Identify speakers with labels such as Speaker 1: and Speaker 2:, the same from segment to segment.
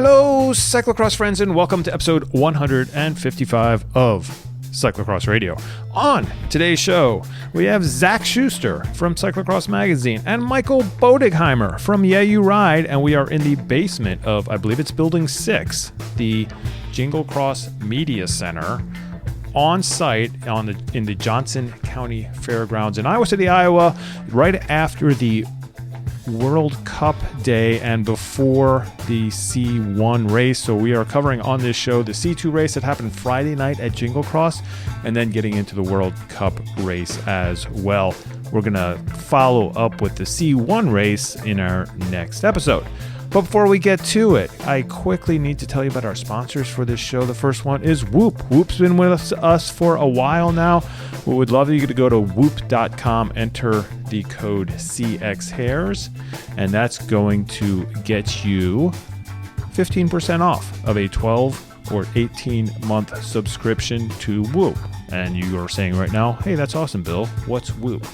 Speaker 1: Hello, Cyclocross friends, and welcome to episode 155 of Cyclocross Radio. On today's show, we have Zach Schuster from Cyclocross Magazine and Michael Bodigheimer from Yeah You Ride, and we are in the basement of, I believe it's Building 6, the Jingle Media Center, on site in the Johnson County Fairgrounds in Iowa City, Iowa, right after the World Cup day and before the C1 race. So we are covering on this show the C2 race that happened Friday night at Jingle Cross, and then getting into the World Cup race as well. We're going to follow up with the C1 race in our next episode. But before we get to it, I quickly need to tell you about our sponsors for this show. The first one is Whoop. Whoop's been with us for a while now. We would love you to go to whoop.com, enter the code CXHairs, and that's going to get you 15% off of a 12 or 18-month subscription to Whoop. And you are saying right now, hey, that's awesome, Bill. What's Whoop?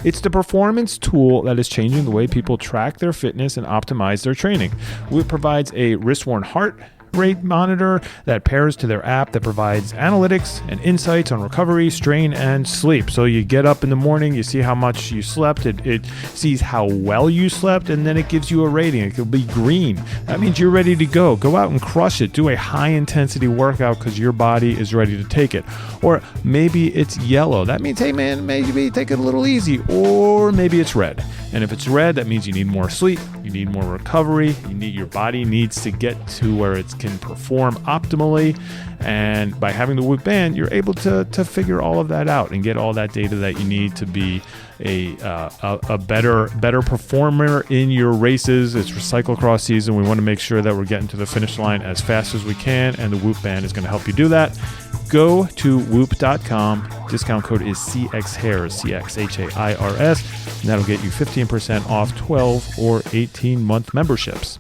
Speaker 1: It's the performance tool that is changing the way people track their fitness and optimize their training. Whoop provides a wrist-worn heart rate monitor that pairs to their app that provides analytics and insights on recovery, strain, and sleep. So you get up in the morning, you see how much you slept, it sees how well you slept, and then it gives you a rating. It could be green. That means you're ready to go. Go out and crush it. Do a high-intensity workout because your body is ready to take it. Or maybe it's yellow. That means, hey man, maybe take it a little easy. Or maybe it's red. And if it's red, that means you need more sleep, you need more recovery, your body needs to get to where it can perform optimally. And by having the Whoop band, you're able to figure all of that out and get all that data that you need to be a better performer in your races. It's for cyclocross season. We want to make sure that we're getting to the finish line as fast as we can, and the Whoop band is going to help you do that. Go to whoop.com. Discount code is CXHairs, CXHairs, and that'll get you 15% off 12 or 18-month memberships.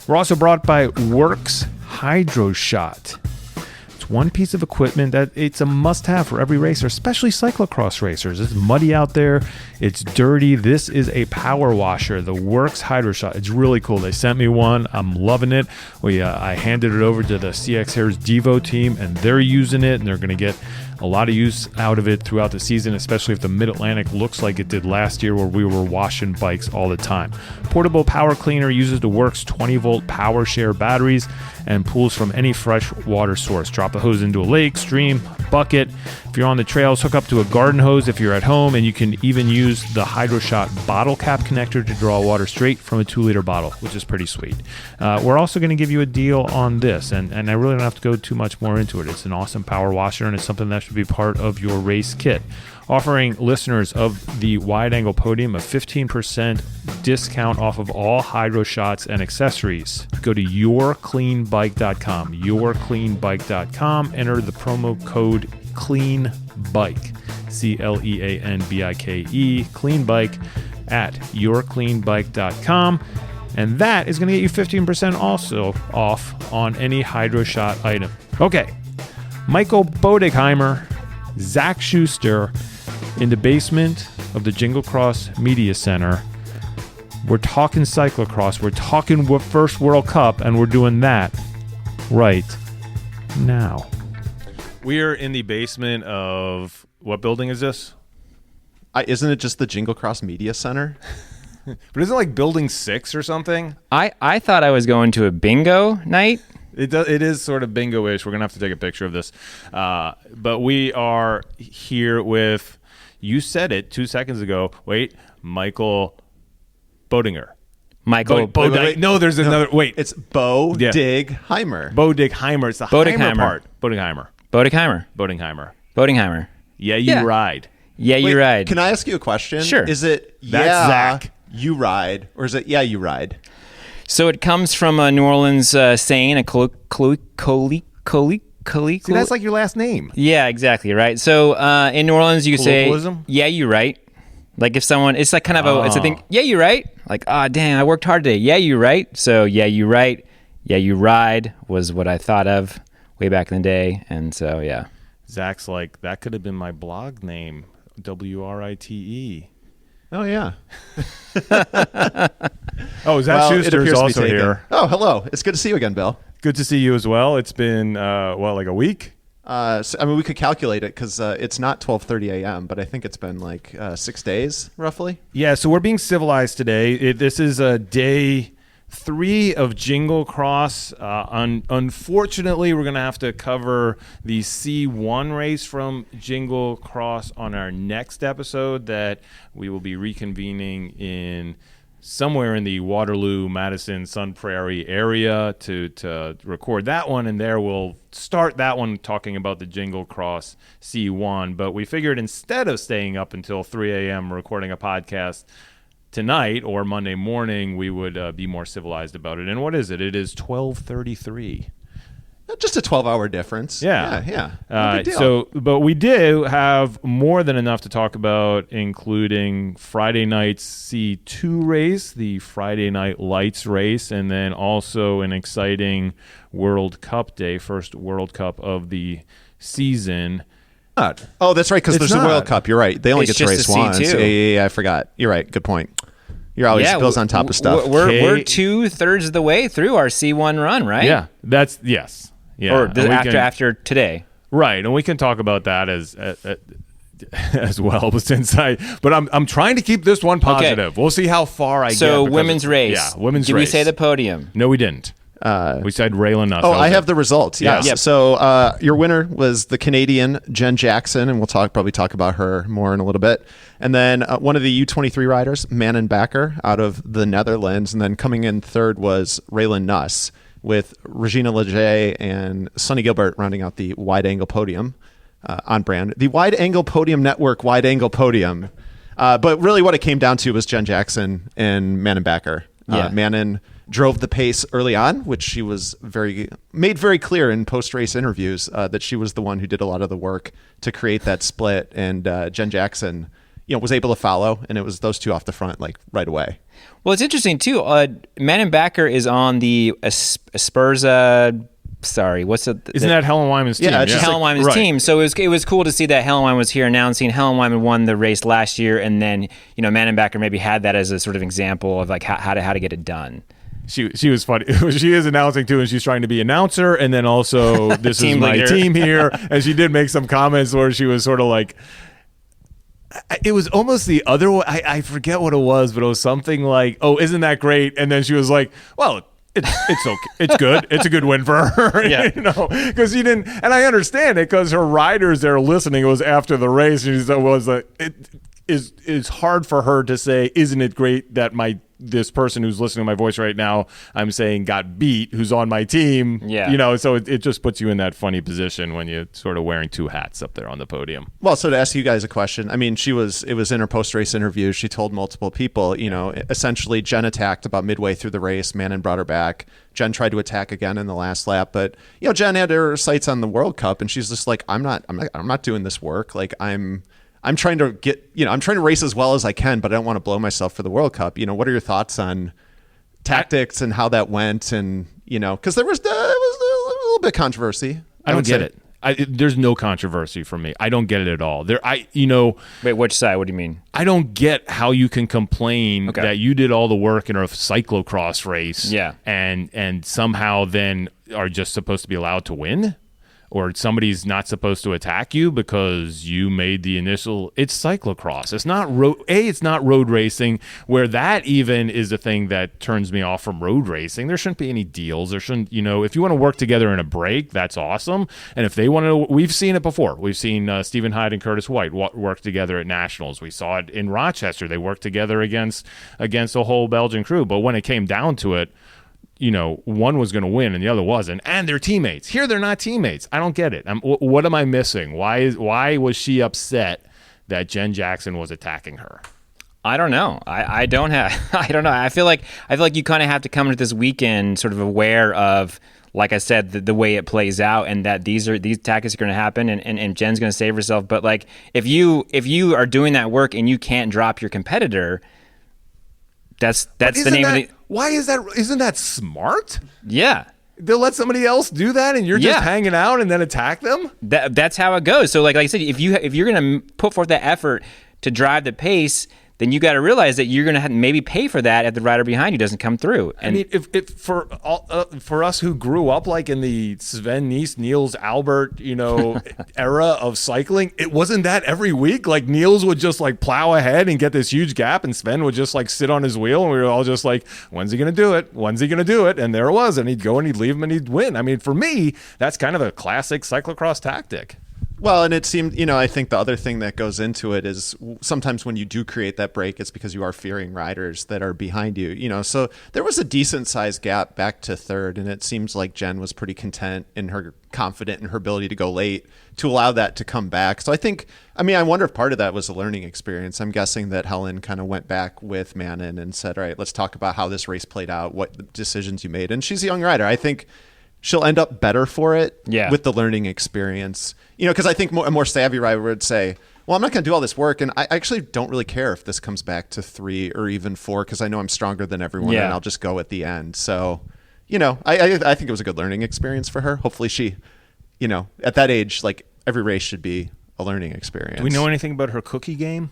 Speaker 1: We're also brought by Works Hydro Shot. It's one piece of equipment that it's a must-have for every racer, especially cyclocross racers. It's muddy out there. It's dirty. This is a power washer, the Works Hydro Shot. It's really cool. They sent me one. I'm loving it. I handed it over to the CXHairs Devo team, and they're using it, and they're going to get a lot of use out of it throughout the season, especially if the Mid-Atlantic looks like it did last year where we were washing bikes all the time. Portable power cleaner uses the Works 20-volt power share batteries and pulls from any fresh water source. Drop the hose into a lake, stream, bucket. If you're on the trails, hook up to a garden hose if you're at home, and you can even use the HydroShot bottle cap connector to draw water straight from a 2-liter bottle, which is pretty sweet. We're also going to give you a deal on this, and I really don't have to go too much more into it. It's an awesome power washer, and it's something that should be part of your race kit. Offering listeners of the Wide Angle Podium a 15% discount off of all Hydro Shots and accessories. Go to yourcleanbike.com, yourcleanbike.com, enter the promo code CLEANBIKE, CLEANBIKE, CLEANBIKE at yourcleanbike.com, and that is going to get you 15% also off on any Hydro Shot item. Okay, Michael Bodigheimer, Zach Schuster, in the basement of the Jingle Media Center. We're talking cyclocross. We're talking first World Cup, and we're doing that right now. We are in the basement of, what building is this?
Speaker 2: Isn't it just the Jingle Media Center?
Speaker 1: But isn't it like Building 6 or something?
Speaker 3: I thought I was going to a bingo night.
Speaker 1: It is sort of bingo-ish. We're going to have to take a picture of this. But we are here with, you said it 2 seconds ago. Wait, Michael Bodinger.
Speaker 3: Michael
Speaker 1: Wait. No, there's another. Wait.
Speaker 2: It's Bodigheimer.
Speaker 1: Bodigheimer. It's the Heimer part. Bodigheimer. Yeah, you ride.
Speaker 3: Yeah, you ride.
Speaker 2: Can I ask you a question?
Speaker 3: Sure.
Speaker 2: Is it
Speaker 1: Zach.
Speaker 2: You ride, or is it yeah, you ride?
Speaker 3: So it comes from a New Orleans saying, a colloquial.
Speaker 1: See, that's like your last name.
Speaker 3: Yeah, exactly, right? So in New Orleans, you say, yeah, you right. Like if someone, it's like kind of it's a thing, yeah, you right. Like, dang, I worked hard today. Yeah, you right. So yeah, you right. Yeah, you ride was what I thought of way back in the day. And so, yeah.
Speaker 1: Zach's like, that could have been my blog name, WRITE.
Speaker 2: Oh, yeah.
Speaker 1: Oh, Zach Schuster is also here.
Speaker 2: Oh, hello. It's good to see you again, Bill.
Speaker 1: Good to see you as well. It's been, like a week?
Speaker 2: We could calculate it because it's not 12:30 a.m., but I think it's been like 6 days, roughly.
Speaker 1: Yeah, so we're being civilized today. This is day 3 of Jingle Cross. Unfortunately, we're going to have to cover the C1 race from Jingle Cross on our next episode that we will be reconvening in somewhere in the Waterloo, Madison, Sun Prairie area to record that one, and there we'll start that one talking about the Jingle Cross C1. But we figured instead of staying up until 3 a.m. recording a podcast tonight or Monday morning, we would be more civilized about it. And what is it? It is 12:33.
Speaker 2: Just a 12-hour difference.
Speaker 1: Yeah.
Speaker 2: No big deal.
Speaker 1: But we do have more than enough to talk about, including Friday night's C2 race, the Friday Night Lights race, and then also an exciting World Cup day, first World Cup of the season.
Speaker 2: Oh, that's right, because there's a World Cup. You're right. They only get to race once. Yeah, I forgot. You're right. Good point. You're always Bill's on top of stuff.
Speaker 3: We're 2/3 of the way through our C1 run, right?
Speaker 1: Yeah, yes. Yeah,
Speaker 3: or after today,
Speaker 1: right? And we can talk about that as well. But I'm trying to keep this one positive. Okay. We'll see how far I get.
Speaker 3: So women's race.
Speaker 1: Yeah, women's
Speaker 3: race. Did we say the podium?
Speaker 1: No, we didn't. We said Raylan Nuss.
Speaker 2: Oh, I have the results. Yes. Yep. So your winner was the Canadian Jen Jackson, and we'll probably talk about her more in a little bit. And then one of the U23 riders, Manon Bakker, out of the Netherlands. And then coming in third was Raylan Nuss, with Regina Leger and Sonny Gilbert rounding out the wide-angle podium on brand. The Wide-Angle Podium Network Wide-Angle Podium. But really what it came down to was Jen Jackson and Manon Bakker. Manon drove the pace early on, which she was made very clear in post-race interviews that she was the one who did a lot of the work to create that split. And Jen Jackson was able to follow, and it was those two off the front like right away.
Speaker 3: Well, it's interesting too. Manon Bakker is on the Asperza. Sorry, what's it?
Speaker 1: Isn't that Helen Wyman's team?
Speaker 3: Yeah, it's Helen Wyman's team. So it was cool to see that Helen Wyman was here announcing. Helen Wyman won the race last year, and then Manon Bakker maybe had that as a sort of example of like how to get it done.
Speaker 1: She was funny. She is announcing too, and she's trying to be announcer, and then also this is my team here. And she did make some comments where she was sort of like. It was almost the other way. I forget what it was, but it was something like, "Oh, isn't that great?" And then she was like, "Well, it's okay. It's good. It's a good win for her."
Speaker 3: Yeah.
Speaker 1: Because she didn't. And I understand it because her riders there listening. It was after the race, and she was like, "It is hard for her to say, isn't it great that this person who's listening to my voice right now, I'm saying got beat, who's on my team."
Speaker 3: Yeah.
Speaker 1: So it just puts you in that funny position when you're sort of wearing two hats up there on the podium.
Speaker 2: Well, so to ask you guys a question, I mean, it was in her post-race interview. She told multiple people, essentially Jen attacked about midway through the race. Manon brought her back. Jen tried to attack again in the last lap, but Jen had her sights on the World Cup, and she's just like, I'm not doing this work. Like I'm trying to I'm trying to race as well as I can, but I don't want to blow myself for the World Cup. What are your thoughts on tactics and how that went? And, because there was a little bit of controversy.
Speaker 1: I don't get it. There's no controversy for me. I don't get it at all.
Speaker 3: Wait, which side? What do you mean?
Speaker 1: I don't get how you can complain that you did all the work in a cyclocross race.
Speaker 3: Yeah.
Speaker 1: And somehow then are just supposed to be allowed to win. Or somebody's not supposed to attack you because you made the initial. It's cyclocross. It's not it's not road racing, where that even is the thing that turns me off from road racing. There shouldn't be any deals. There shouldn't, if you want to work together in a break, that's awesome. And if they want to, we've seen it before. We've seen Stephen Hyde and Curtis White work together at Nationals. We saw it in Rochester. They worked together against a whole Belgian crew. But when it came down to it, one was going to win and the other wasn't, and they're teammates. Here, they're not teammates. I don't get it. What am I missing? Why was she upset that Jen Jackson was attacking her?
Speaker 3: I don't know. I don't know. I feel like you kind of have to come into this weekend sort of aware of, like I said, the way it plays out, and that these tactics are going to happen, and Jen's going to save herself. But like, if you are doing that work and you can't drop your competitor, that's the name of the.
Speaker 1: Why is that? Isn't that smart?
Speaker 3: Yeah.
Speaker 1: They'll let somebody else do that, and you're just hanging out and then attack them?
Speaker 3: That's how it goes. So like I said, if you're going to put forth that effort to drive the pace, then you got to realize that you're going to have to maybe pay for that if the rider behind you doesn't come through. And
Speaker 1: I mean, if for us who grew up like in the Sven Nys, Niels Albert, era of cycling, it wasn't that every week. Like Niels would just like plow ahead and get this huge gap, and Sven would just like sit on his wheel, and we were all just like, when's he going to do it? When's he going to do it? And there it was, and he'd go and he'd leave him and he'd win. I mean, for me, that's kind of a classic cyclocross tactic.
Speaker 2: Well, and it seemed, I think the other thing that goes into it is sometimes when you do create that break, it's because you are fearing riders that are behind you, so there was a decent sized gap back to third, and it seems like Jen was pretty confident in her ability to go late to allow that to come back. So I wonder if part of that was a learning experience. I'm guessing that Helen kind of went back with Manon and said, all right, let's talk about how this race played out, what decisions you made. And she's a young rider. I think she'll end up better for it with the learning experience. Because I think a more savvy rider would say, well, I'm not going to do all this work, and I actually don't really care if this comes back to 3 or even 4 because I know I'm stronger than everyone, and I'll just go at the end. So, I think it was a good learning experience for her. Hopefully she, at that age, like every race should be a learning experience.
Speaker 1: Do we know anything about her cookie game?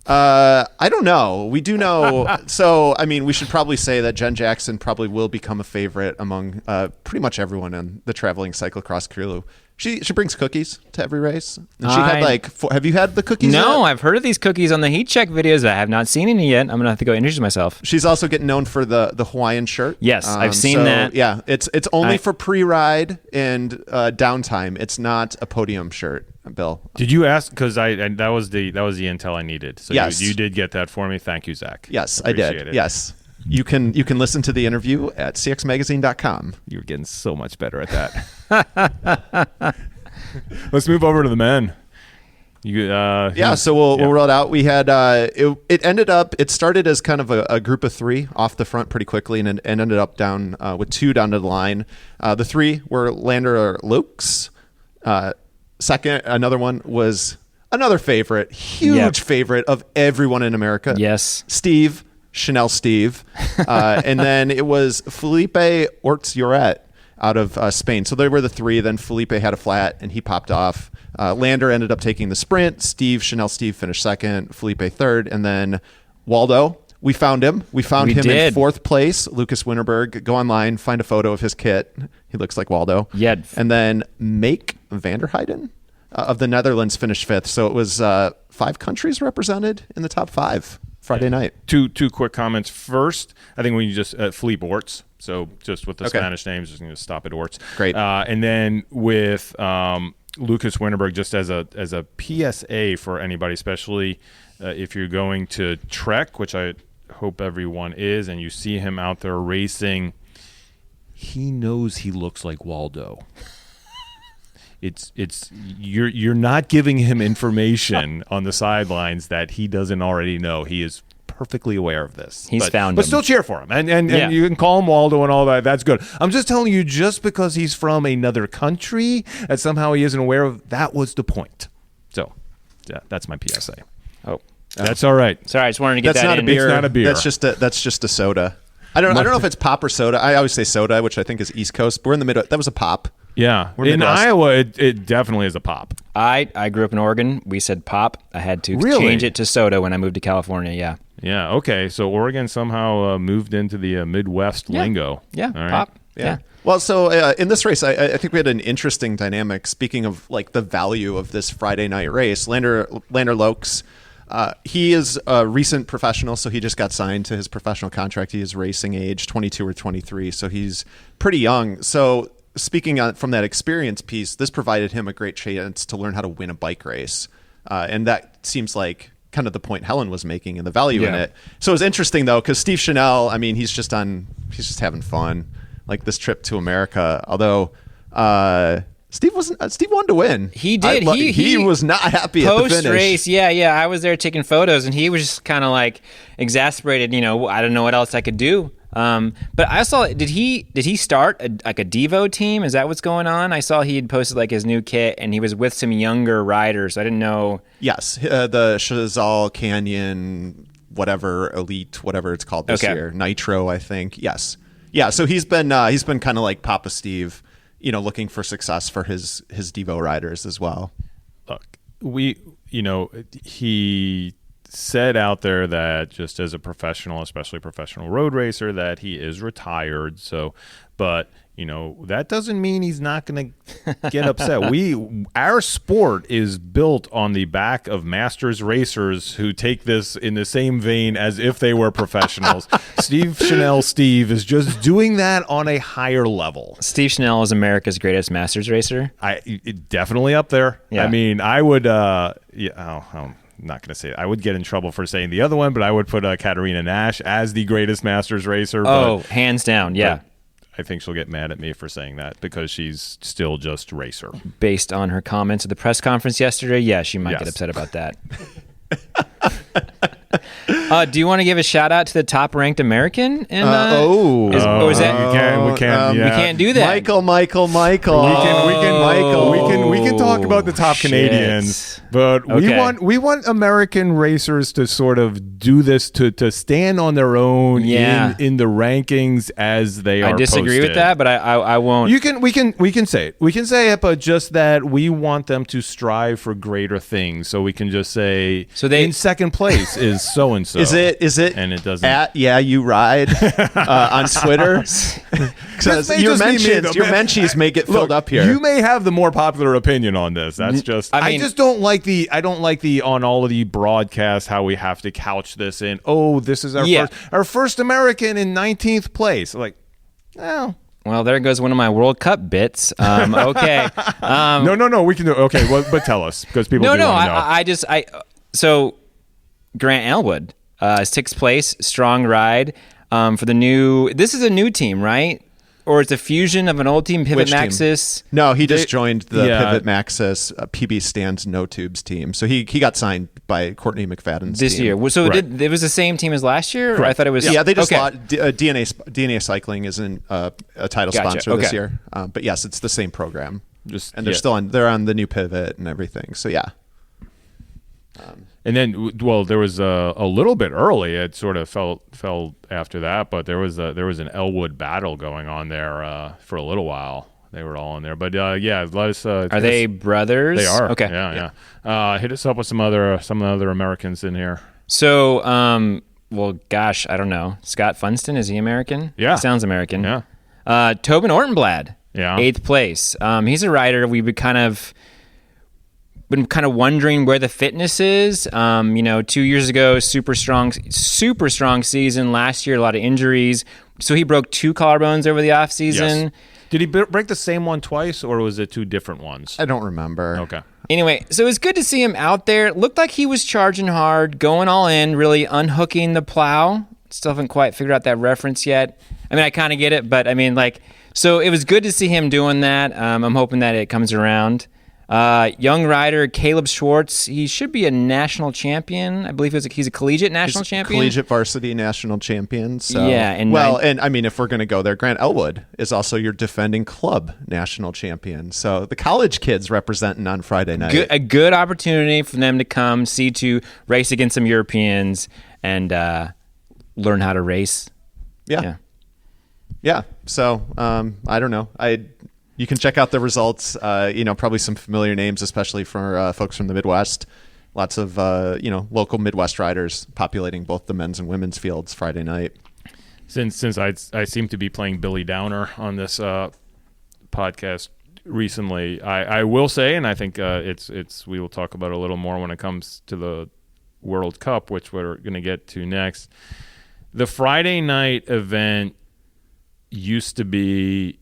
Speaker 2: I don't know. We do know. So, we should probably say that Jen Jackson probably will become a favorite among pretty much everyone in the traveling cyclocross crew. She brings cookies to every race. And she had have you had the cookies
Speaker 3: No,
Speaker 2: yet?
Speaker 3: I've heard of these cookies on the heat check videos, but I have not seen any yet. I'm going to have to go introduce myself.
Speaker 2: She's also getting known for the Hawaiian shirt.
Speaker 3: Yes, I've seen that.
Speaker 2: Yeah, it's only for pre-ride and downtime. It's not a podium shirt, Bill.
Speaker 1: Did you ask? Because that was the intel I needed. So
Speaker 2: yes.
Speaker 1: you did get that for me. Thank you, Zach.
Speaker 2: Yes, I did. It. Yes. You can listen to the interview at cxmagazine.com.
Speaker 1: You're getting so much better at that. Let's move over to the men.
Speaker 2: So we'll roll it out. We had it started as kind of a group of 3 off the front pretty quickly, and ended up down with 2 down to the line. The 3 were Lander Lokes. Second, another one was another favorite, huge favorite of everyone in America.
Speaker 3: Yes,
Speaker 2: Steve. Chanel Steve. And then it was Felipe Orts-Lloret out of Spain. So they were the 3. Then Felipe had a flat and he popped off. Lander ended up taking the sprint. Chanel Steve finished second. Felipe third. And then Waldo, we found him. We found him in 4th place. Lucas Winterberg. Go online, find a photo of his kit. He looks like Waldo.
Speaker 3: Yeah.
Speaker 2: And then Make Vanderheiden of the Netherlands finished 5th. So it was 5 countries represented in the top 5. Friday night.
Speaker 1: Two quick comments. First, I think when you just Philippe Orts, so just with the Spanish names, just going to stop at Orts.
Speaker 2: Great.
Speaker 1: And then with Lucas Winterberg, just as a PSA for anybody, especially if you're going to Trek, which I hope everyone is, and you see him out there racing, he knows he looks like Waldo. You're not giving him information on the sidelines that he doesn't already know. He is perfectly aware of this.
Speaker 3: But
Speaker 1: still cheer for him, and you can call him Waldo and all that. That's good. I'm just telling you, just because he's from another country, that somehow he isn't aware of. That was the point. So, yeah, that's my PSA.
Speaker 3: Oh,
Speaker 1: that's all right.
Speaker 3: Sorry, I just wanted to get
Speaker 2: that's
Speaker 3: that
Speaker 2: not
Speaker 3: in.
Speaker 2: A beer.
Speaker 1: It's not a beer.
Speaker 2: That's just a soda. I don't know if it's pop or soda. I always say soda, which I think is East Coast. But we're in the middle. That was a pop.
Speaker 1: Yeah, in Iowa, it definitely is a pop.
Speaker 3: I grew up in Oregon. We said pop. I had to change it to soda when I moved to California. Yeah.
Speaker 1: Yeah. Okay. So Oregon somehow moved into the Midwest lingo.
Speaker 3: Yeah.
Speaker 1: All right.
Speaker 3: Pop. Yeah.
Speaker 2: Well, so in this race, I think we had an interesting dynamic. Speaking of like the value of this Friday night race, Lander Lokes. He is a recent professional, so he just got signed to his professional contract. He is racing age 22 or 23, so he's pretty young. So speaking from that experience piece, this provided him a great chance to learn how to win a bike race. And that seems like kind of the point Helen was making and the value in it. So it was interesting, though, because Steve Chanel, he's just having fun, like this trip to America. Although Steve wanted to win.
Speaker 3: He did.
Speaker 2: He was not happy at the finish.
Speaker 3: Post-race, yeah. I was there taking photos, and he was just kind of like exasperated. I don't know what else I could do. But I saw, did he start a Devo team? Is that what's going on? I saw he had posted like his new kit, and he was with some younger riders. I didn't know.
Speaker 2: Yes, the Chazal Canyon, whatever Elite, whatever it's called this year, Nitro, I think. Yes, yeah. So he's been kind of like Papa Steve, looking for success for his Devo riders as well.
Speaker 1: Look, he said out there that just as a professional, especially professional road racer, that he is retired. So, but that doesn't mean he's not going to get upset. Our sport is built on the back of masters racers who take this in the same vein as if they were professionals. Steve is just doing that on a higher level.
Speaker 3: Steve Chanel is America's greatest masters racer.
Speaker 1: Definitely up there.
Speaker 3: Yeah.
Speaker 1: I mean, I would. I'm not going to say it. I would get in trouble for saying the other one, but I would put Katarina Nash as the greatest masters racer.
Speaker 3: Hands down, yeah.
Speaker 1: I think she'll get mad at me for saying that because she's still just racer.
Speaker 3: Based on her comments at the press conference yesterday, yeah, she might get upset about that. Do you want to give a shout out to the top ranked American? We can't do that.
Speaker 2: Michael.
Speaker 1: We can talk about the top Canadians, but we want American racers to sort of do this to stand on their own in the rankings as they are.
Speaker 3: I disagree with that, but I won't.
Speaker 1: We can say it. We can say it, but just that we want them to strive for greater things. So we can just say in second place is so and so.
Speaker 2: Is it?
Speaker 1: And it doesn't.
Speaker 2: At you ride on Twitter. Because your mentions may get filled up here.
Speaker 1: You may have the more popular opinion on this. That's just. I just don't like the. I don't like the on all of the broadcasts how we have to couch this in. Oh, this is our first American in 19th place. Like, oh.
Speaker 3: Well, there goes one of my World Cup bits. Okay.
Speaker 1: No. We can do. Okay, well, but tell us because people. Want to know.
Speaker 3: So Grant Elwood, 6th place, strong ride for the new. This is a new team, right? Or it's a fusion of an old team, Pivot Maxis.
Speaker 2: No, he just joined the Pivot Maxis PB Stands No Tubes team. So he got signed by Courtney McFadden's
Speaker 3: this
Speaker 2: team.
Speaker 3: year. So it was the same team as last year? Or I thought it was.
Speaker 2: Yeah, they just DNA Cycling isn't a title sponsor this year. But yes, it's the same program. They're still on. They're on the new Pivot and everything. So yeah.
Speaker 1: And then, there was a little bit early. It sort of fell after that, but there was an Elwood battle going on there for a little while. They were all in there, but let us.
Speaker 3: Are they brothers?
Speaker 1: They are.
Speaker 3: Okay.
Speaker 1: Yeah. Hit us up with some other Americans in here.
Speaker 3: So, I don't know. Scott Funston, is he American?
Speaker 1: Yeah,
Speaker 3: he sounds American.
Speaker 1: Yeah.
Speaker 3: Tobin Ortenblad.
Speaker 1: Yeah.
Speaker 3: 8th place. He's a rider we've been kind of wondering where the fitness is. 2 years ago, super strong season. Last year, a lot of injuries. So he broke 2 collarbones over the off season.
Speaker 1: Yes. Did he break the same one twice, or was it 2 different ones?
Speaker 2: I don't remember.
Speaker 1: Okay.
Speaker 3: Anyway, so it was good to see him out there. It looked like he was charging hard, going all in, really unhooking the plow. Still haven't quite figured out that reference yet. I mean, I kind of get it, but I mean, so it was good to see him doing that. I'm hoping that it comes around. Young rider Caleb Schwartz, he should be a national champion. I believe he's a collegiate national champion.
Speaker 2: Collegiate varsity national champion. So.
Speaker 3: Yeah.
Speaker 2: And I mean, if we're going to go there, Grant Elwood is also your defending club national champion. So the college kids representing on Friday night.
Speaker 3: A good opportunity for them to come, to race against some Europeans and learn how to race.
Speaker 2: Yeah. So I don't know. You can check out the results. Probably some familiar names, especially for folks from the Midwest. Lots of local Midwest riders populating both the men's and women's fields Friday night.
Speaker 1: Since I seem to be playing Billy Downer on this podcast recently, I will say, and I think we will talk about it a little more when it comes to the World Cup, which we're going to get to next. The Friday night event used to be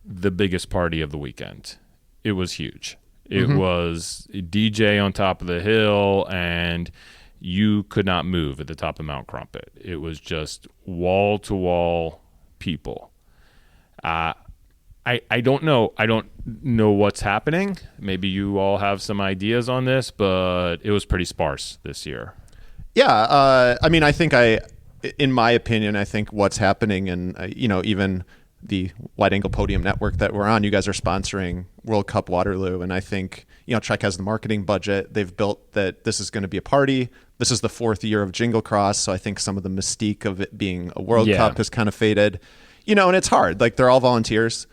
Speaker 1: the biggest party of the weekend. It was huge. It was a DJ on top of the hill, and you could not move at the top of Mount Crumpet. It was just wall-to-wall people. I don't know. I don't know what's happening. Maybe you all have some ideas on this, but it was pretty sparse this year.
Speaker 2: Yeah. I think in my opinion, I think what's happening, and even the Wide Angle Podium Network that we're on, you guys are sponsoring World Cup Waterloo, and I think Trek has the marketing budget. They've built that this is going to be a party. This is the 4th year of Jingle Cross, so I think some of the mystique of it being a World Cup has kind of faded. And it's hard. They're all volunteers.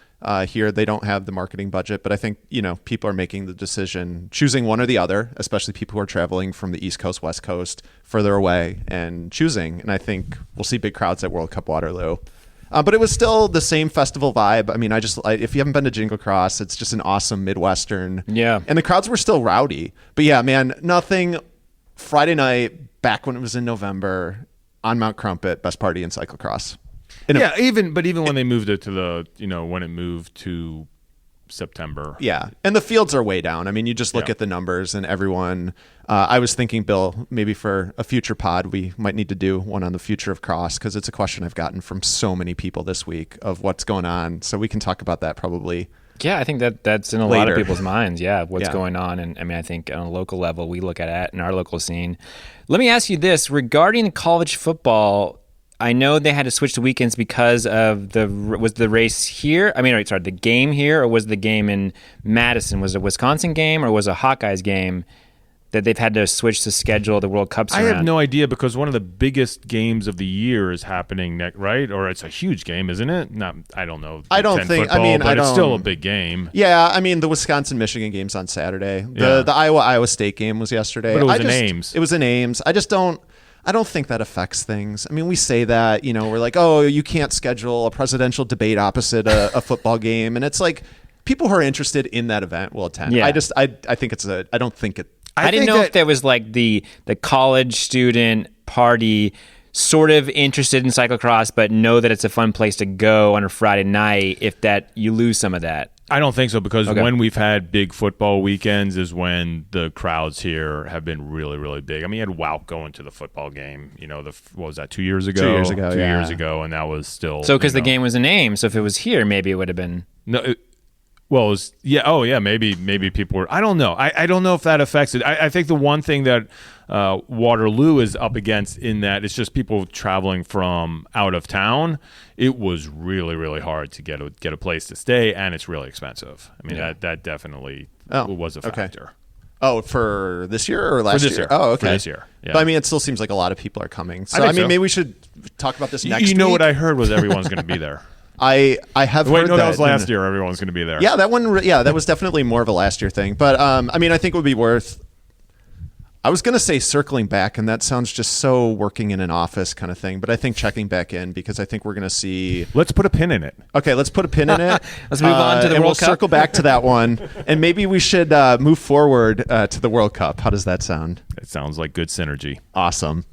Speaker 2: Here, they don't have the marketing budget, but I think, people are making the decision, choosing one or the other, especially people who are traveling from the East Coast, West Coast, further away, and choosing. And I think we'll see big crowds at World Cup Waterloo. But it was still the same festival vibe. I mean, if you haven't been to Jingle Cross, it's just an awesome Midwestern.
Speaker 3: Yeah.
Speaker 2: And the crowds were still rowdy. But yeah, man, nothing. Friday night, back when it was in November, on Mount Crumpet, best party in cyclocross.
Speaker 1: Even when they moved it to when it moved to September.
Speaker 2: Yeah. And the fields are way down. I mean, you just look at the numbers and everyone. I was thinking, Bill, maybe for a future pod, we might need to do one on the future of cross, because it's a question I've gotten from so many people this week of what's going on. So we can talk about that probably.
Speaker 3: Yeah, I think that's in a lot of people's minds. Yeah, what's going on. And I mean, I think on a local level, we look at it in our local scene. Let me ask you this regarding college football. I know they had to switch the weekends because of was the race here? I mean, sorry, the game here, or was the game in Madison? Was it a Wisconsin game or was it a Hawkeyes game that they've had to switch the schedule of the World Cups around?
Speaker 1: I have no idea, because one of the biggest games of the year is happening next, right? Or it's a huge game, isn't it? I don't know.
Speaker 2: I don't think.
Speaker 1: Football, but it's still a big game.
Speaker 2: Yeah, I mean, the Wisconsin-Michigan game's on Saturday. The Iowa State game was yesterday.
Speaker 1: But it was in Ames.
Speaker 2: It was in Ames. I don't think that affects things. I mean, we say that, we're like, oh, you can't schedule a presidential debate opposite a football game, and it's like people who are interested in that event will attend.
Speaker 3: Yeah.
Speaker 2: I think I don't think it.
Speaker 3: I didn't know if there was like the college student party sort of interested in cyclocross, but know that it's a fun place to go on a Friday night, if that you lose some of that.
Speaker 1: I don't think so, because when we've had big football weekends is when the crowds here have been really, really big. I mean, you had Wout going to the football game, what was that, 2 years ago?
Speaker 2: 2 years ago,
Speaker 1: 2 years ago, and that was still...
Speaker 3: So because the game was in Ames, so if it was here, maybe it would have been...
Speaker 1: No, well, it was, maybe people were... I don't know. I don't know if that affects it. I think the one thing that Waterloo is up against in that it's just people traveling from out of town. It was really, really hard to get a place to stay, and it's really expensive. I mean, that definitely was a factor.
Speaker 2: Okay. Oh, for this year or last year? Oh, okay.
Speaker 1: For this year. Yeah.
Speaker 2: But I mean, it still seems like a lot of people are coming. So I mean, maybe we should talk about this next week.
Speaker 1: What I heard was everyone's going to be there.
Speaker 2: I have heard
Speaker 1: that was last year. Everyone's going to be there.
Speaker 2: Yeah, that one. Yeah, that was definitely more of a last year thing. But I mean, I think it would be worth. I was going to say circling back, and that sounds just so working in an office kind of thing. But I think checking back in, because I think we're going to see.
Speaker 1: Let's put a pin in it.
Speaker 2: Okay, let's put a pin in it.
Speaker 3: Let's move on to the World Cup.
Speaker 2: We'll circle back to that one, and maybe we should move forward to the World Cup. How does that sound?
Speaker 1: It sounds like good synergy.
Speaker 2: Awesome.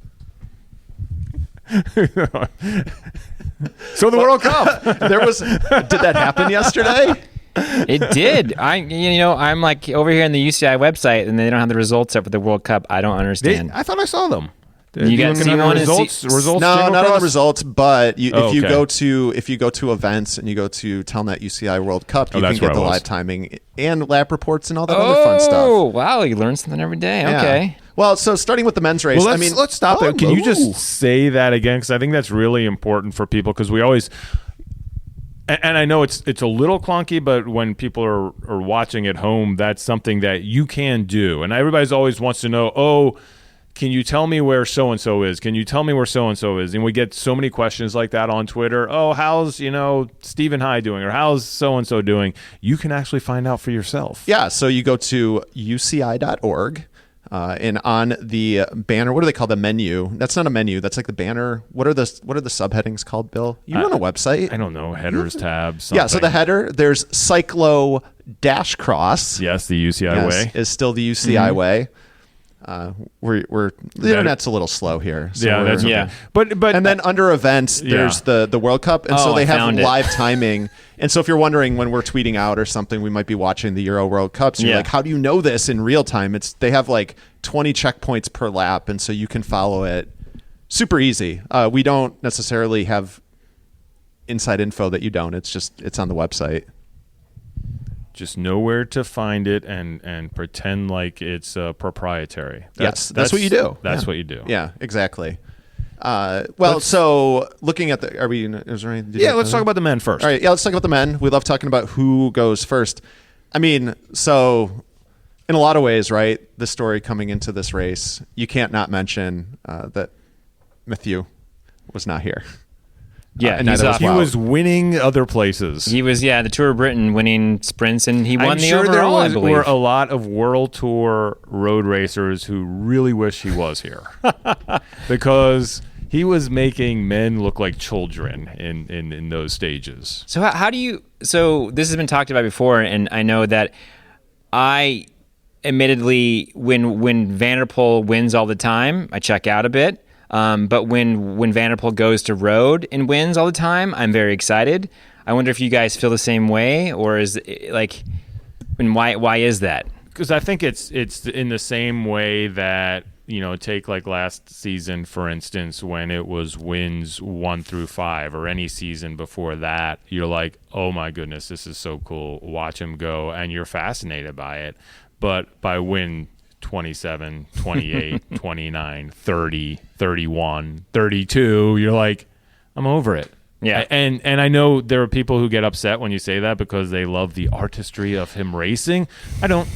Speaker 1: So the World Cup.
Speaker 2: Did that happen yesterday?
Speaker 3: It did. I'm like over here on the UCI website, and they don't have the results up for the World Cup. I don't understand.
Speaker 1: I thought I saw them.
Speaker 3: You got to see one
Speaker 1: results?
Speaker 2: No, not on the results. But if you go to events and you go to Telnet UCI World Cup, you can get the live timing and lap reports and all that other fun stuff.
Speaker 3: Oh wow, you learn something every day.
Speaker 2: Yeah.
Speaker 3: Okay.
Speaker 2: Well, so starting with the men's race,
Speaker 1: well, let's stop it. Can you just say that again? Because I think that's really important for people, because we always. And I know it's a little clunky, but when people are watching at home, that's something that you can do. And everybody's always wants to know, can you tell me where so-and-so is? Can you tell me where so-and-so is? And we get so many questions like that on Twitter. Oh, how's, Stephen High doing? Or how's so-and-so doing? You can actually find out for yourself.
Speaker 2: Yeah, so you go to uci.org. And on the banner, what do they call the menu? That's not a menu. That's like the banner. What are the subheadings called, Bill? You run a website?
Speaker 1: I don't know. Headers, tabs, something.
Speaker 2: Yeah, so the header, there's Cyclo-Cross.
Speaker 1: Yes, the UCI way.
Speaker 2: Is still the UCI way. The internet's a little slow here. So
Speaker 1: that's okay. But
Speaker 2: and then under events, there's the World Cup, and so they have live timing. And so if you're wondering when we're tweeting out or something, we might be watching the Euro World Cup. So you're like, how do you know this in real time? They have like 20 checkpoints per lap, and so you can follow it super easy. We don't necessarily have inside info that you don't. It's on the website.
Speaker 1: Just know where to find it and pretend like it's proprietary.
Speaker 2: That's what you do.
Speaker 1: That's what you do.
Speaker 2: Yeah, exactly. So looking at is there any?
Speaker 1: Let's talk about the men first.
Speaker 2: All right, let's talk about the men. We love talking about who goes first. I mean, so in a lot of ways, right, the story coming into this race, you can't not mention that Matthew was not here.
Speaker 3: Yeah,
Speaker 1: he was winning other places.
Speaker 3: He was, the Tour of Britain winning sprints, and he won
Speaker 1: I'm
Speaker 3: the
Speaker 1: sure
Speaker 3: overall, I
Speaker 1: there
Speaker 3: believe.
Speaker 1: were a lot of World Tour road racers who really wish he was here because he was making men look like children in those stages.
Speaker 3: So how do you? So this has been talked about before, and I know that admittedly, when Van der Poel wins all the time, I check out a bit. But when Van der Poel goes to road and wins all the time, I'm very excited. I wonder if you guys feel the same way, or is it like, and why is that?
Speaker 1: Because I think it's in the same way that, take like last season, for instance, when it was wins 1 through 5, or any season before that, you're like, oh my goodness, this is so cool. Watch him go, and you're fascinated by it. But by win 27, 28, 29, 30, 31, 32, you're like, I'm over it.
Speaker 3: Yeah.
Speaker 1: And I know there are people who get upset when you say that because they love the artistry of him racing. I don't.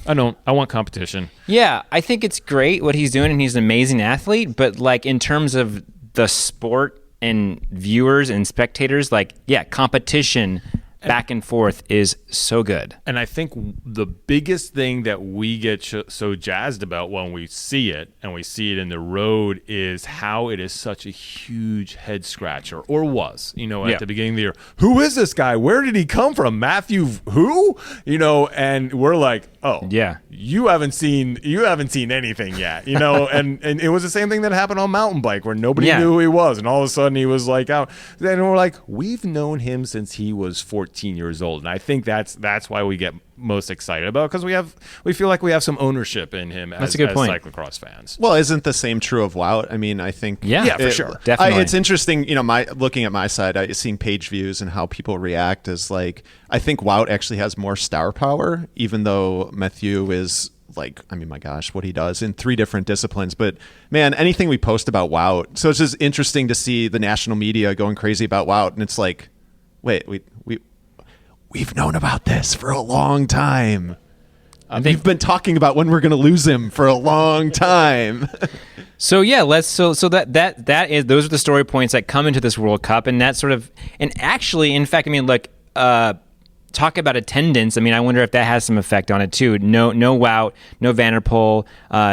Speaker 1: I want competition.
Speaker 3: Yeah, I think it's great what he's doing, and he's an amazing athlete, but like in terms of the sport and viewers and spectators, like, competition back and forth is so good.
Speaker 1: And I think the biggest thing that we get so jazzed about when we see it, and we see it in the road, is how it is such a huge head scratcher, or was, at the beginning of the year. Who is this guy? Where did he come from? Matthew who? And we're like, oh, yeah, you haven't seen anything yet, and it was the same thing that happened on mountain bike, where nobody knew who he was, and all of a sudden he was like out. Then we're like, we've known him since he was 14 years old, and I think that's why we get most excited about, because we feel like we have some ownership in him as cyclocross fans.
Speaker 2: Well, isn't the same true of Wout? I mean, I think
Speaker 1: for sure,
Speaker 3: definitely.
Speaker 2: It's interesting, looking at my side, seeing page views and how people react is like, I think Wout actually has more star power, even though Matthew is like, I mean, my gosh, what he does in 3 different disciplines. But man, anything we post about Wout, so it's just interesting to see the national media going crazy about Wout, and it's like, wait, we've known about this for a long time. We've been talking about when we're going to lose him for a long time.
Speaker 3: So that is, those are the story points that come into this World Cup, and that sort of, and actually, in fact, I mean, look, talk about attendance. I mean, I wonder if that has some effect on it too. No Wout, no Van der Poel,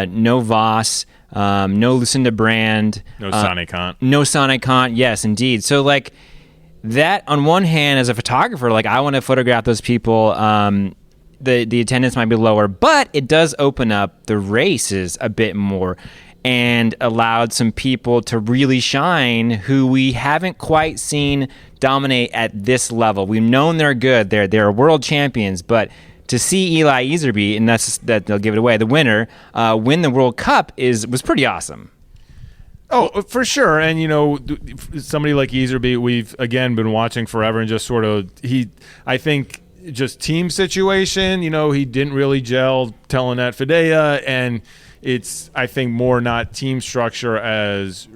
Speaker 3: no Voss, no Lucinda Brand,
Speaker 1: no Sonnequant.
Speaker 3: No Sonnequant. Yes, indeed. So like, that on one hand, as a photographer, like, I want to photograph those people. The attendance might be lower, but it does open up the races a bit more and allowed some people to really shine who we haven't quite seen dominate at this level. We've known they're good. They're world champions, but to see Eli Iserbyt, and that they'll give it away, the winner, win the World Cup was pretty awesome.
Speaker 1: Oh, for sure. And, somebody like Iserbyt, we've, again, been watching forever, and just sort of, I think, just team situation, he didn't really gel telling that Fidea, and it's, I think, more not team structure as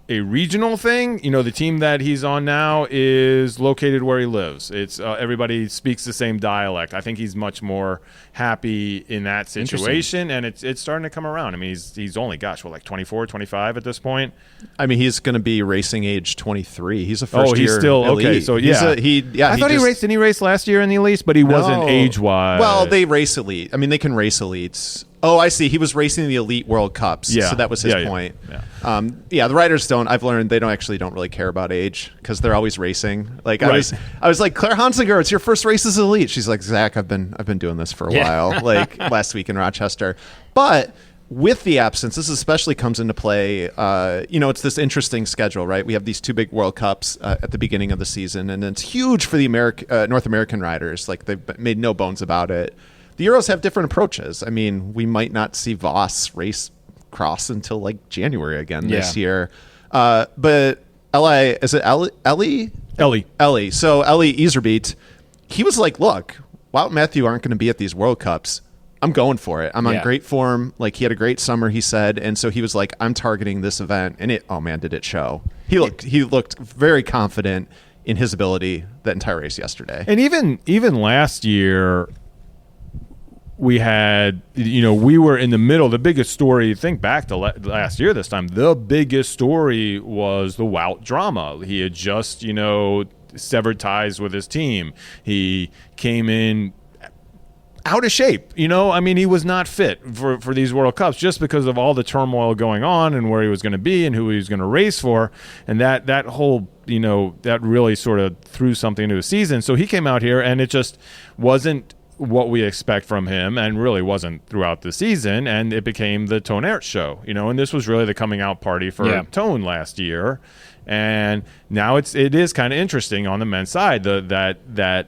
Speaker 1: a regional thing. The team that he's on now is located where he lives. It's everybody speaks the same dialect. I think he's much more happy in that situation, and it's starting to come around. I mean, he's only, like 24, 25 at this point. I mean,
Speaker 2: he's going to be racing age 23. He's a first year.
Speaker 1: Oh, he's still
Speaker 2: elite.
Speaker 1: Okay. So I thought he raced. Didn't he race last year in the elites? But he wasn't age-wise.
Speaker 2: Well, they race elite. I mean, they can race elites. Oh, I see. He was racing the elite World Cups.
Speaker 1: Yeah.
Speaker 2: So that was his point. Yeah. The riders I've learned they don't really care about age, because they're always racing. Like, right. I was like, Claire Hansinger, it's your first race as elite. She's like, Zach, I've been doing this for a while. Like last week in Rochester. But with the absence, this especially comes into play. It's this interesting schedule, right? We have these 2 big World Cups at the beginning of the season, and it's huge for the North American riders. Like, they've made no bones about it. The Euros have different approaches. I mean, we might not see Voss race cross until like January again this year. But Ellie? Ellie. So Ellie Iserbyt, he was like, look, Wout and Matthew aren't going to be at these World Cups. I'm going for it. I'm on great form. Like, he had a great summer, he said. And so he was like, I'm targeting this event. And did it show. He looked very confident in his ability that entire race yesterday.
Speaker 1: And even last year, we had, we were in the middle. The biggest story, think back to last year this time, the biggest story was the Wout drama. He had just, severed ties with his team. He came in out of shape. He was not fit for these World Cups just because of all the turmoil going on and where he was going to be and who he was going to race for. And that whole, that really sort of threw something into his season. So he came out here and it just wasn't what we expect from him, and really wasn't throughout the season, and it became the Tone Aert show, and this was really the coming out party for Tone last year, and now it is kind of interesting on the men's side that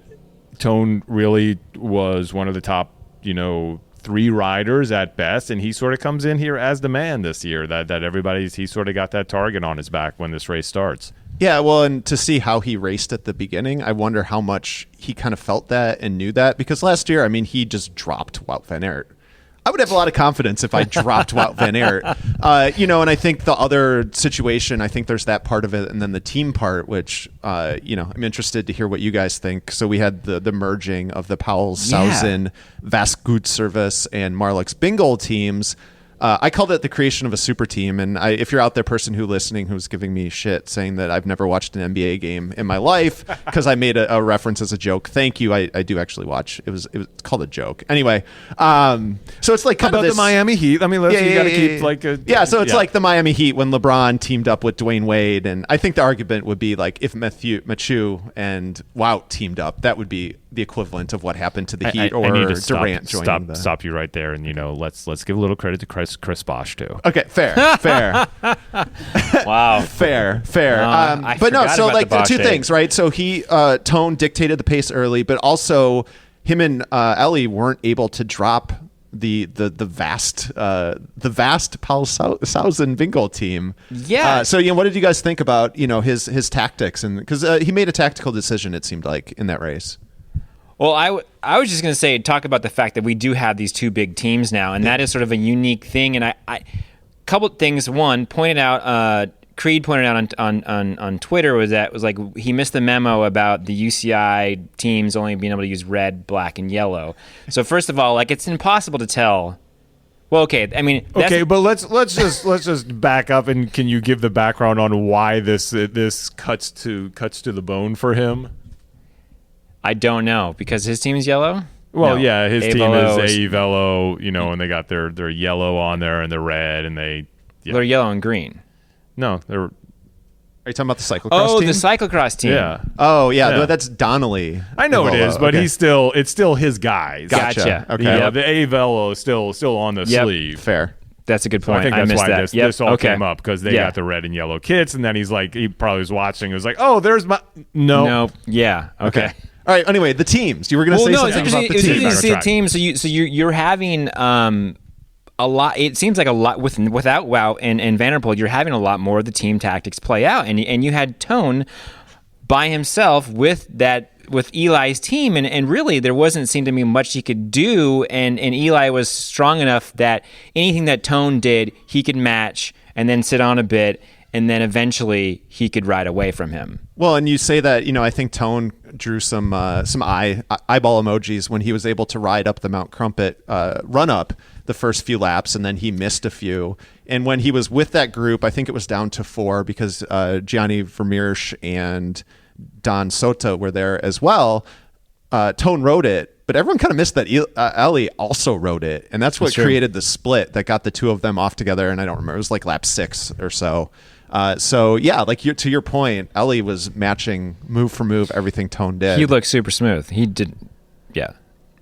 Speaker 1: Tone really was one of the top 3 riders at best, and he sort of comes in here as the man this year, that he sort of got that target on his back when this race starts.
Speaker 2: Yeah, well, and to see how he raced at the beginning, I wonder how much he kind of felt that and knew that. Because last year, he just dropped Wout van Aert. I would have a lot of confidence if I dropped Wout van Aert. And I think the other situation, I think there's that part of it, and then the team part, which, I'm interested to hear what you guys think. So we had the merging of the Paul Sauzen, Vascout Service, and Marlix Bingle teams. I called it the creation of a super team, and if you're out there, person listening who's giving me shit saying that I've never watched an NBA game in my life because I made a reference as a joke, thank you. I do actually watch. It was called a joke. Anyway, so it's like kind
Speaker 1: about
Speaker 2: of
Speaker 1: the Miami Heat. You got to keep
Speaker 2: So it's like the Miami Heat when LeBron teamed up with Dwayne Wade, and I think the argument would be like if Mathieu and Wout teamed up, that would be the equivalent of what happened to the Heat or Durant joining.
Speaker 1: Stop you right there, and let's give a little credit to Chris Bosh too.
Speaker 2: Okay, fair.
Speaker 3: Wow,
Speaker 2: fair. But no, so like the two things, right? So he Tone dictated the pace early, but also him and Ellie weren't able to drop the vast Paul Sauzen Bingle team.
Speaker 3: Yeah.
Speaker 2: So what did you guys think about his tactics, and because he made a tactical decision, it seemed like, in that race.
Speaker 3: Well, I was just going to talk about the fact that we do have these 2 big teams now, and that is sort of a unique thing. And I couple things. One, Creed pointed out on Twitter was like he missed the memo about the UCI teams only being able to use red, black, and yellow. So first of all, it's impossible to tell. Well, okay.
Speaker 1: But let's just back up, and can you give the background on why this cuts to the bone for him?
Speaker 3: I don't know, because his team's yellow?
Speaker 1: Well, no. Yeah, his team is AE Velo, and they got their yellow on there and their red, and they... Yeah.
Speaker 3: They're yellow and green.
Speaker 1: No, they're...
Speaker 2: Are you talking about the cyclocross team?
Speaker 3: Oh, the cyclocross team.
Speaker 2: Yeah. Oh, yeah. That's Donnelly.
Speaker 1: I know it is, but it's still his guys.
Speaker 3: Gotcha.
Speaker 1: Okay. Yeah, the AE Velo is still on the sleeve.
Speaker 2: Fair.
Speaker 3: That's a good point.
Speaker 1: So I think that's why this all came up, because they got the red and yellow kits, and then he probably was watching. He was like, "Oh, there's my no."
Speaker 3: Yeah. Okay.
Speaker 2: All right. Anyway, the teams. You were going to say something about the teams.
Speaker 3: So you're having a lot. It seems like a lot without Wout and Van der Poel. You're having a lot more of the team tactics play out, and you had Tone by himself with Eli's team, and really there seemed to be much he could do, and Eli was strong enough that anything that Tone did, he could match and then sit on a bit, and then eventually he could ride away from him.
Speaker 2: Well, and you say that, I think Tone drew some eyeball emojis when he was able to ride up the Mount Crumpet run up the first few laps, and then he missed a few. And when he was with that group, I think it was down to 4 because Gianni Vermeersch and Don Sota were there as well. Tone rode it, but everyone kind of missed that Ellie also rode it, and that's what created the split that got the 2 of them off together. And I don't remember, it was like lap 6 or so. So yeah, to your point, Ellie was matching move for move everything Tone did.
Speaker 3: He looked super smooth. He did, yeah.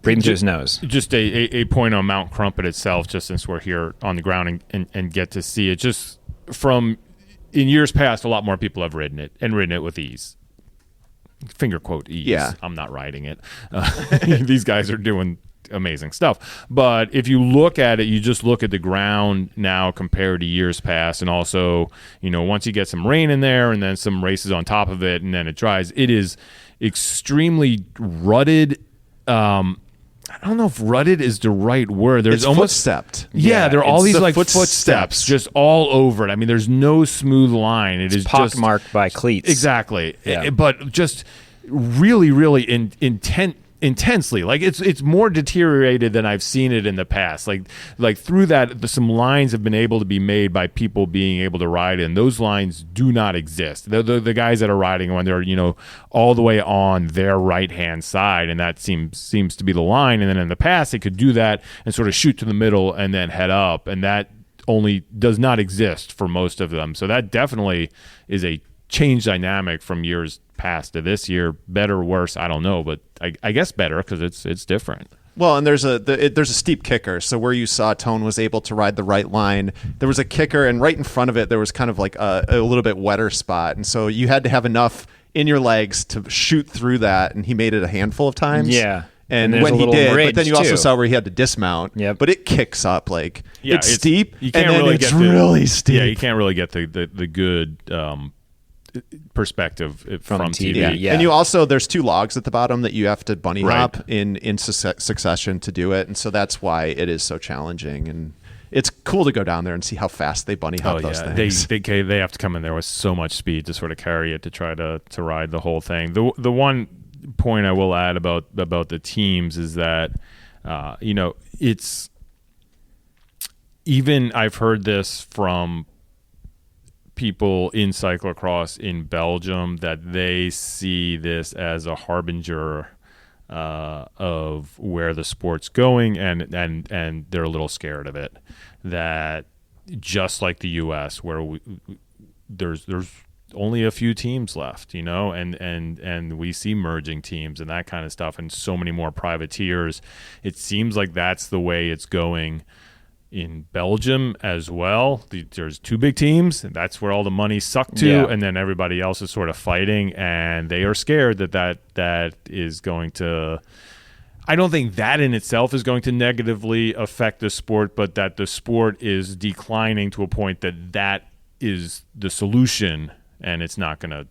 Speaker 3: Breathing through his nose. Just
Speaker 1: a point on Mount Crumpet itself, just since we're here on the ground and get to see it. Just from in years past, a lot more people have ridden it with ease. Finger quote ease.
Speaker 2: Yeah.
Speaker 1: I'm not riding it. These guys are doing amazing stuff. But if you look at it, you just look at the ground now compared to years past, and also, once you get some rain in there and then some races on top of it and then it dries, it is extremely rutted. I don't know if rutted is the right word. There's almost
Speaker 2: footstepped.
Speaker 1: Yeah, there are all these footsteps just all over it. I mean, there's no smooth line. It's
Speaker 3: pockmarked by cleats.
Speaker 1: Exactly. Yeah. But just really, really intense intensely. Like it's more deteriorated than I've seen it in the past. Like through that, some lines have been able to be made by people being able to ride in. Those lines do not exist. The guys that are riding when they're all the way on their right hand side, and that seems to be the line. And then in the past, they could do that and sort of shoot to the middle and then head up, and that only does not exist for most of them. So that definitely is a change dynamic from years past to this year. Better or worse, I don't know, but I guess better because it's different.
Speaker 2: Well, and there's a steep kicker. So where you saw Tone was able to ride the right line, there was a kicker, and right in front of it there was kind of like a little bit wetter spot, and so you had to have enough in your legs to shoot through that, and he made it a handful of times.
Speaker 3: Yeah.
Speaker 2: And when he did, but then you also saw where he had to dismount.
Speaker 3: Yep.
Speaker 2: But it kicks up it's steep.
Speaker 1: You can't
Speaker 2: and
Speaker 1: really
Speaker 2: it's
Speaker 1: get
Speaker 2: really steep.
Speaker 1: Yeah, you can't really get the good perspective from TV.
Speaker 3: Yeah.
Speaker 2: And you also, there's 2 logs at the bottom that you have to bunny hop in succession to do it, and so that's why it is so challenging. And it's cool to go down there and see how fast they bunny hop those things.
Speaker 1: They have to come in there with so much speed to sort of carry it to try to ride the whole thing. The one point I will add about the teams is that it's even, I've heard this from people in cyclocross in Belgium, that they see this as a harbinger of where the sport's going, and they're a little scared of it. That just like the U.S., where there's only a few teams left, and we see merging teams and that kind of stuff, and so many more privateers. It seems like that's the way it's going in Belgium as well. There's 2 big teams, and that's where all the money's sucked to, and then everybody else is sort of fighting, and they are scared that is going to. I don't think that in itself is going to negatively affect the sport, but that the sport is declining to a point that is the solution. And it's not going to,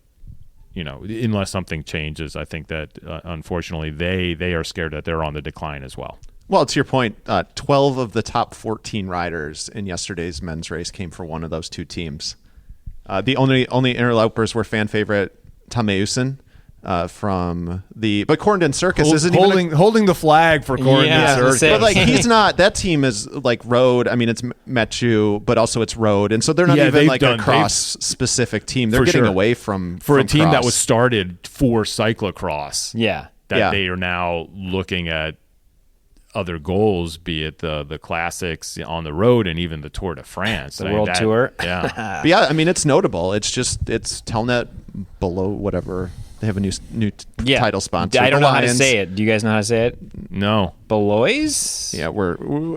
Speaker 1: unless something changes. I think that, unfortunately, they are scared that they're on the decline as well.
Speaker 2: Well, to your point, 12 of the top 14 riders in yesterday's men's race came for one of those 2 teams. The only interlopers were fan favorite Tameusen from but Corndon Circus isn't
Speaker 1: holding the flag for Corndon Circus.
Speaker 2: But he's not. That team is road. I mean, it's Metu, but also it's road, and so they're not even a cross specific team. They're getting away from
Speaker 1: a team cross that was started for cyclocross.
Speaker 3: Yeah,
Speaker 1: they are now looking at other goals, be it the classics on the road and even the Tour de France,
Speaker 3: the World Tour.
Speaker 1: Yeah,
Speaker 2: but it's notable. It's Telnet below whatever. They have a new title sponsor.
Speaker 3: I don't know how to say it. Do you guys know how to say it?
Speaker 1: No.
Speaker 3: Belois?
Speaker 2: Yeah,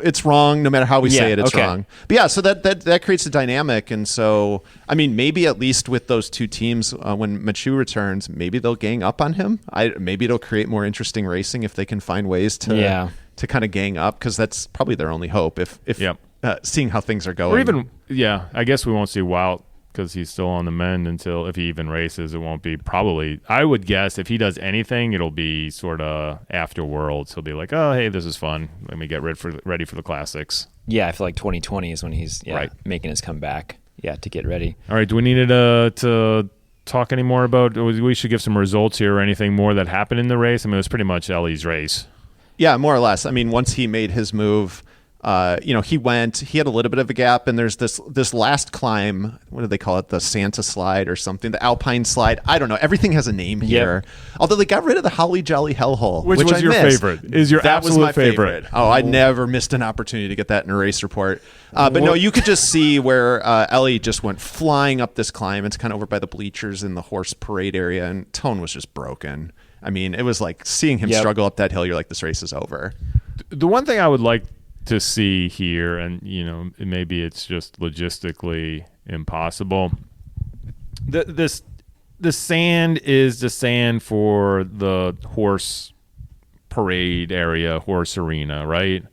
Speaker 2: it's wrong. No matter how we say it, it's wrong. But so that creates a dynamic, and so maybe at least with those 2 teams, when Metu returns, maybe they'll gang up on him. Maybe it'll create more interesting racing if they can find ways to kind of gang up, because that's probably their only hope. If seeing how things are going,
Speaker 1: or even I guess we won't see Wout, because he's still on the mend until, if he even races, it won't be probably, I would guess if he does anything, it'll be sort of after Worlds. He'll be like, oh, hey, this is fun. Let me get ready for the classics.
Speaker 3: Yeah, I feel like 2020 is when he's making his comeback. Yeah, to get ready.
Speaker 1: All right, do we need to talk any more about, we should give some results here or anything more that happened in the race? I mean, it was pretty much Ellie's race.
Speaker 2: Yeah, more or less. I mean, once he made his move, he had a little bit of a gap, and there's this last climb. What do they call it? The Santa slide or something? The Alpine slide? I don't know. Everything has a name here. Although they got rid of the Holly Jolly Hellhole, which
Speaker 1: was your favorite. Is your
Speaker 2: that
Speaker 1: absolute
Speaker 2: was my
Speaker 1: favorite?
Speaker 2: Oh, I never missed an opportunity to get that in a race report. But no, you could just see where Ellie just went flying up this climb. It's kind of over by the bleachers in the horse parade area, and Tone was just broken. I mean, it was like seeing him struggle up that hill. You're like, this race is over.
Speaker 1: The one thing I would like to see here, and maybe it's just logistically impossible, the sand is the sand for the horse parade area, horse arena, right?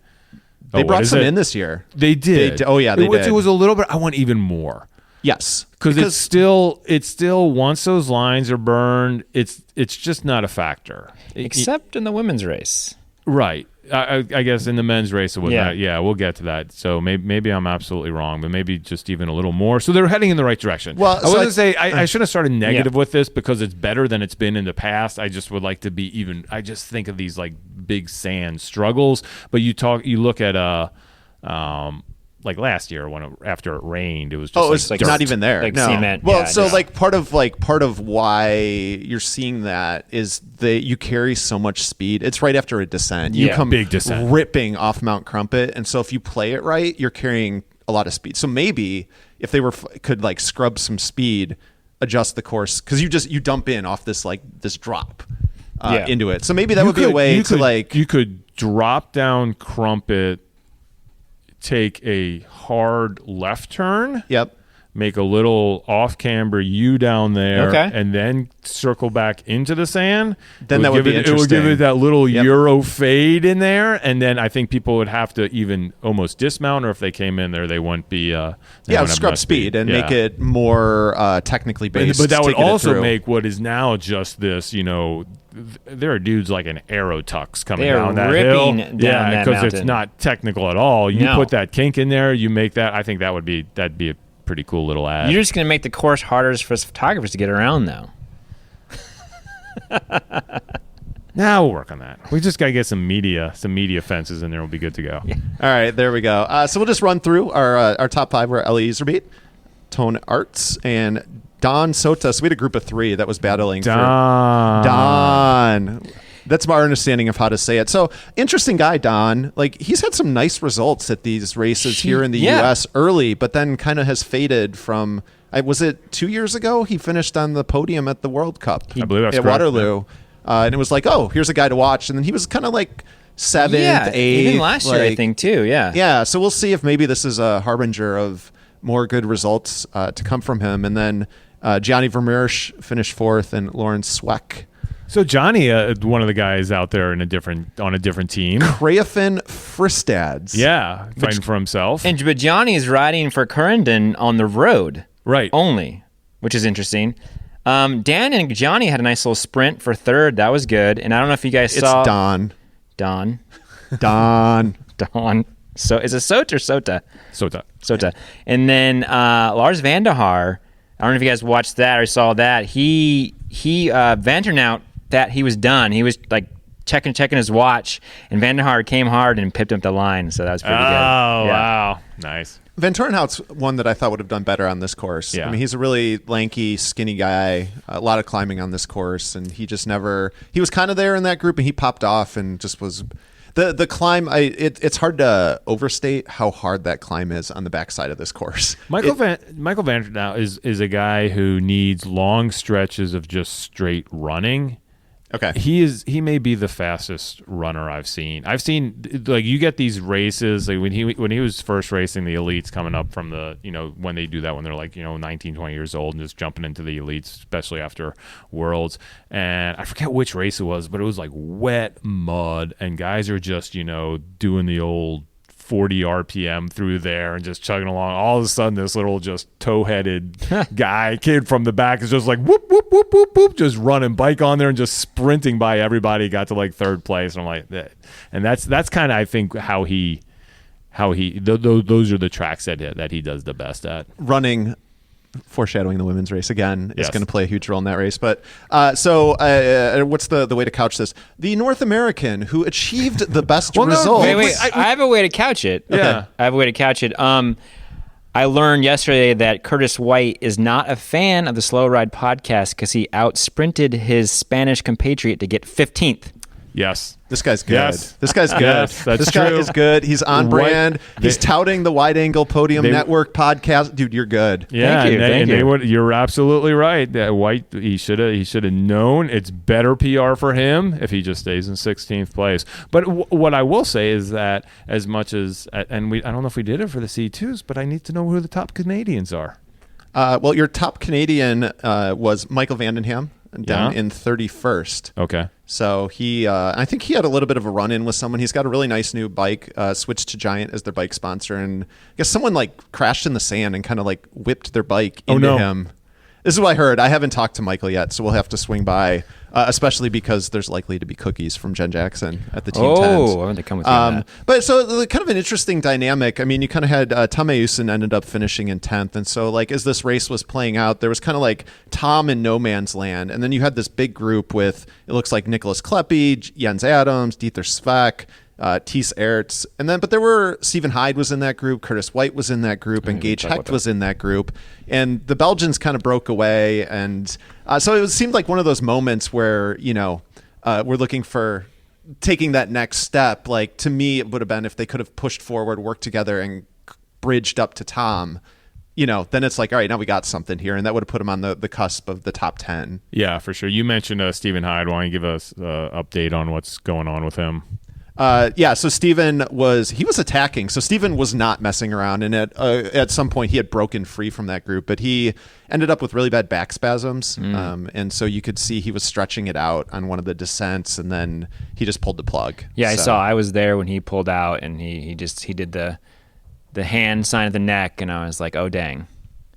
Speaker 2: They brought some in this year.
Speaker 1: They did.
Speaker 2: Oh yeah, they did.
Speaker 1: It was a little bit. I want even more.
Speaker 2: Yes,
Speaker 1: because it's still once those lines are burned, it's just not a factor.
Speaker 3: Except in the women's race.
Speaker 1: Right. I guess in the men's race it was
Speaker 3: Yeah.
Speaker 1: not. Yeah, we'll get to that. So maybe I'm absolutely wrong, but maybe just even a little more. So they're heading in the right direction.
Speaker 2: Well,
Speaker 1: I was going to say I shouldn't have started negative with this because it's better than it's been in the past. I just would like to be even. I just think of these like big sand struggles. But you look at like last year after it rained, it was just
Speaker 2: it's not even there.
Speaker 3: Like
Speaker 2: no.
Speaker 3: cement.
Speaker 2: Well,
Speaker 3: Yeah,
Speaker 2: part of why you're seeing that is that you carry so much speed. It's right after a descent. You come
Speaker 1: big descent,
Speaker 2: ripping off Mount Crumpet, and so if you play it right, you're carrying a lot of speed. So maybe if they could like scrub some speed, adjust the course because you dump in off this drop into it. So maybe that would be a way you
Speaker 1: could drop down Crumpet, take a hard left turn.
Speaker 2: Yep.
Speaker 1: Make a little off-camber U down there, and then circle back into the sand.
Speaker 2: Then that would be interesting.
Speaker 1: It would give it that little Euro fade in there, and then I think people would have to even almost dismount, or if they came in there, they wouldn't be.
Speaker 2: Scrub speed and make it more technically based.
Speaker 1: But that would also make what is now just this, there are dudes like an aero tux coming down that hill.
Speaker 3: Down
Speaker 1: because it's not technical at all. You put that kink in there, you make that. I think that'd be a pretty cool little ad.
Speaker 3: You're just going to make the course harder for photographers to get around, though.
Speaker 1: Now we'll work on that. We just got to get some media fences in there. We'll be good to go.
Speaker 2: Yeah. All right, there we go. So we'll just run through our top 5 were Ellie Iserbeat, Tone Arts, and Don Sota. So we had a group of 3 that was battling for Don. That's my understanding of how to say it. So, interesting guy, Don. Like, he's had some nice results at these races here in the U.S. early, but then kind of has faded from, was it 2 years ago? He finished on the podium at the World Cup.
Speaker 1: I believe that's
Speaker 2: at
Speaker 1: correct.
Speaker 2: Waterloo. And it was like, oh, here's a guy to watch. And then he was kind of like 7th, 8th.
Speaker 3: Even last year, I think, too. Yeah.
Speaker 2: Yeah, so we'll see if maybe this is a harbinger of more good results to come from him. And then Johnny Vermeersch finished 4th, and Lawrence Sweck.
Speaker 1: So Johnny, one of the guys out there on a different team,
Speaker 2: Crayfin Fristads,
Speaker 1: fighting for himself.
Speaker 3: But Johnny is riding for Currendon on the road,
Speaker 1: right?
Speaker 3: Only, which is interesting. Dan and Johnny had a nice little sprint for 3rd. That was good. And I don't know if you guys saw
Speaker 2: Don.
Speaker 3: So is it Sota or Sota?
Speaker 1: Sota.
Speaker 3: And then Lars van der Haar. I don't know if you guys watched that or saw that. He Vandernout that he was done. He was like checking his watch, and Van der Haar came hard and pipped up the line. So that was pretty good.
Speaker 1: Oh, wow. Nice.
Speaker 2: Van Turnhout's one that I thought would have done better on this course.
Speaker 1: Yeah.
Speaker 2: I mean, he's a really lanky, skinny guy, a lot of climbing on this course, and he just never... He was kind of there in that group, and he popped off and just was... The climb, it's hard to overstate how hard that climb is on the backside of this course.
Speaker 1: Michael Vandernout is a guy who needs long stretches of just straight running.
Speaker 2: Okay.
Speaker 1: He may be the fastest runner I've seen. Like, you get these races like when he was first racing the elites coming up from the, when they do that when they're like, 19, 20 years old and just jumping into the elites, especially after Worlds. And I forget which race it was, but it was like wet mud and guys are just, doing the old 40 RPM through there and just chugging along. All of a sudden, this little just toe-headed kid from the back is just like whoop, whoop, whoop, whoop, whoop, just running bike on there and just sprinting by everybody. Got to like 3rd place. And I'm like, and that's kind of, I think, how he those are the tracks that he does the best at.
Speaker 2: Running, foreshadowing the women's race again, is going to play a huge role in that race. But what's the way to couch this? The North American who achieved the best result.
Speaker 3: Wait, I have a way to couch it.
Speaker 1: Yeah. Okay.
Speaker 3: I have a way to couch it. I learned yesterday that Curtis White is not a fan of the Slow Ride podcast because he out-sprinted his Spanish compatriot to get 15th.
Speaker 1: Yes.
Speaker 2: This guy's good.
Speaker 1: Yes.
Speaker 2: This guy's good.
Speaker 1: Yes, that's
Speaker 2: this guy
Speaker 1: true.
Speaker 2: is good. He's on brand. He's touting the Wide Angle Podium Network podcast. Dude, you're good.
Speaker 1: Yeah,
Speaker 3: Thank you.
Speaker 1: You're absolutely right. That White, he should have known. It's better PR for him if he just stays in 16th place. But what I will say is that as much as, and I don't know if we did it for the C2s, but I need to know who the top Canadians are.
Speaker 2: Well, your top Canadian was Michael Vandenham down in 31st.
Speaker 1: Okay.
Speaker 2: So I think he had a little bit of a run-in with someone. He's got a really nice new bike, switched to Giant as their bike sponsor, and I guess someone like crashed in the sand and kind of like whipped their bike into him. This is what I heard. I haven't talked to Michael yet, so we'll have to swing by, especially because there's likely to be cookies from Jen Jackson at the team tent.
Speaker 3: Oh, I want to come with you on that.
Speaker 2: But so kind of an interesting dynamic. I mean, you kind of had Tom Ayusin ended up finishing in 10th. And so like as this race was playing out, there was kind of like Tom in no man's land. And then you had this big group with, it looks like Nicholas Kleppe, Jens Adams, Dieter Svek, Thies Aerts, but there were Stephen Hyde was in that group, Curtis White was in that group, and Gage Hecht was in that group, and the Belgians kind of broke away, and so it seemed like one of those moments where we're looking for taking that next step. Like to me, it would have been if they could have pushed forward, worked together, and bridged up to Tom. Then it's like, all right, now we got something here, and that would have put him on the cusp of the top 10.
Speaker 1: Yeah, for sure. You mentioned Stephen Hyde. Why don't you give us an update on what's going on with him?
Speaker 2: So Steven was attacking. So Steven was not messing around, and at some point he had broken free from that group, but he ended up with really bad back spasms, and so you could see he was stretching it out on one of the descents, and then he just pulled the plug.
Speaker 3: Yeah, I was there when he pulled out, and he did the hand sign of the neck, and I was like, oh dang.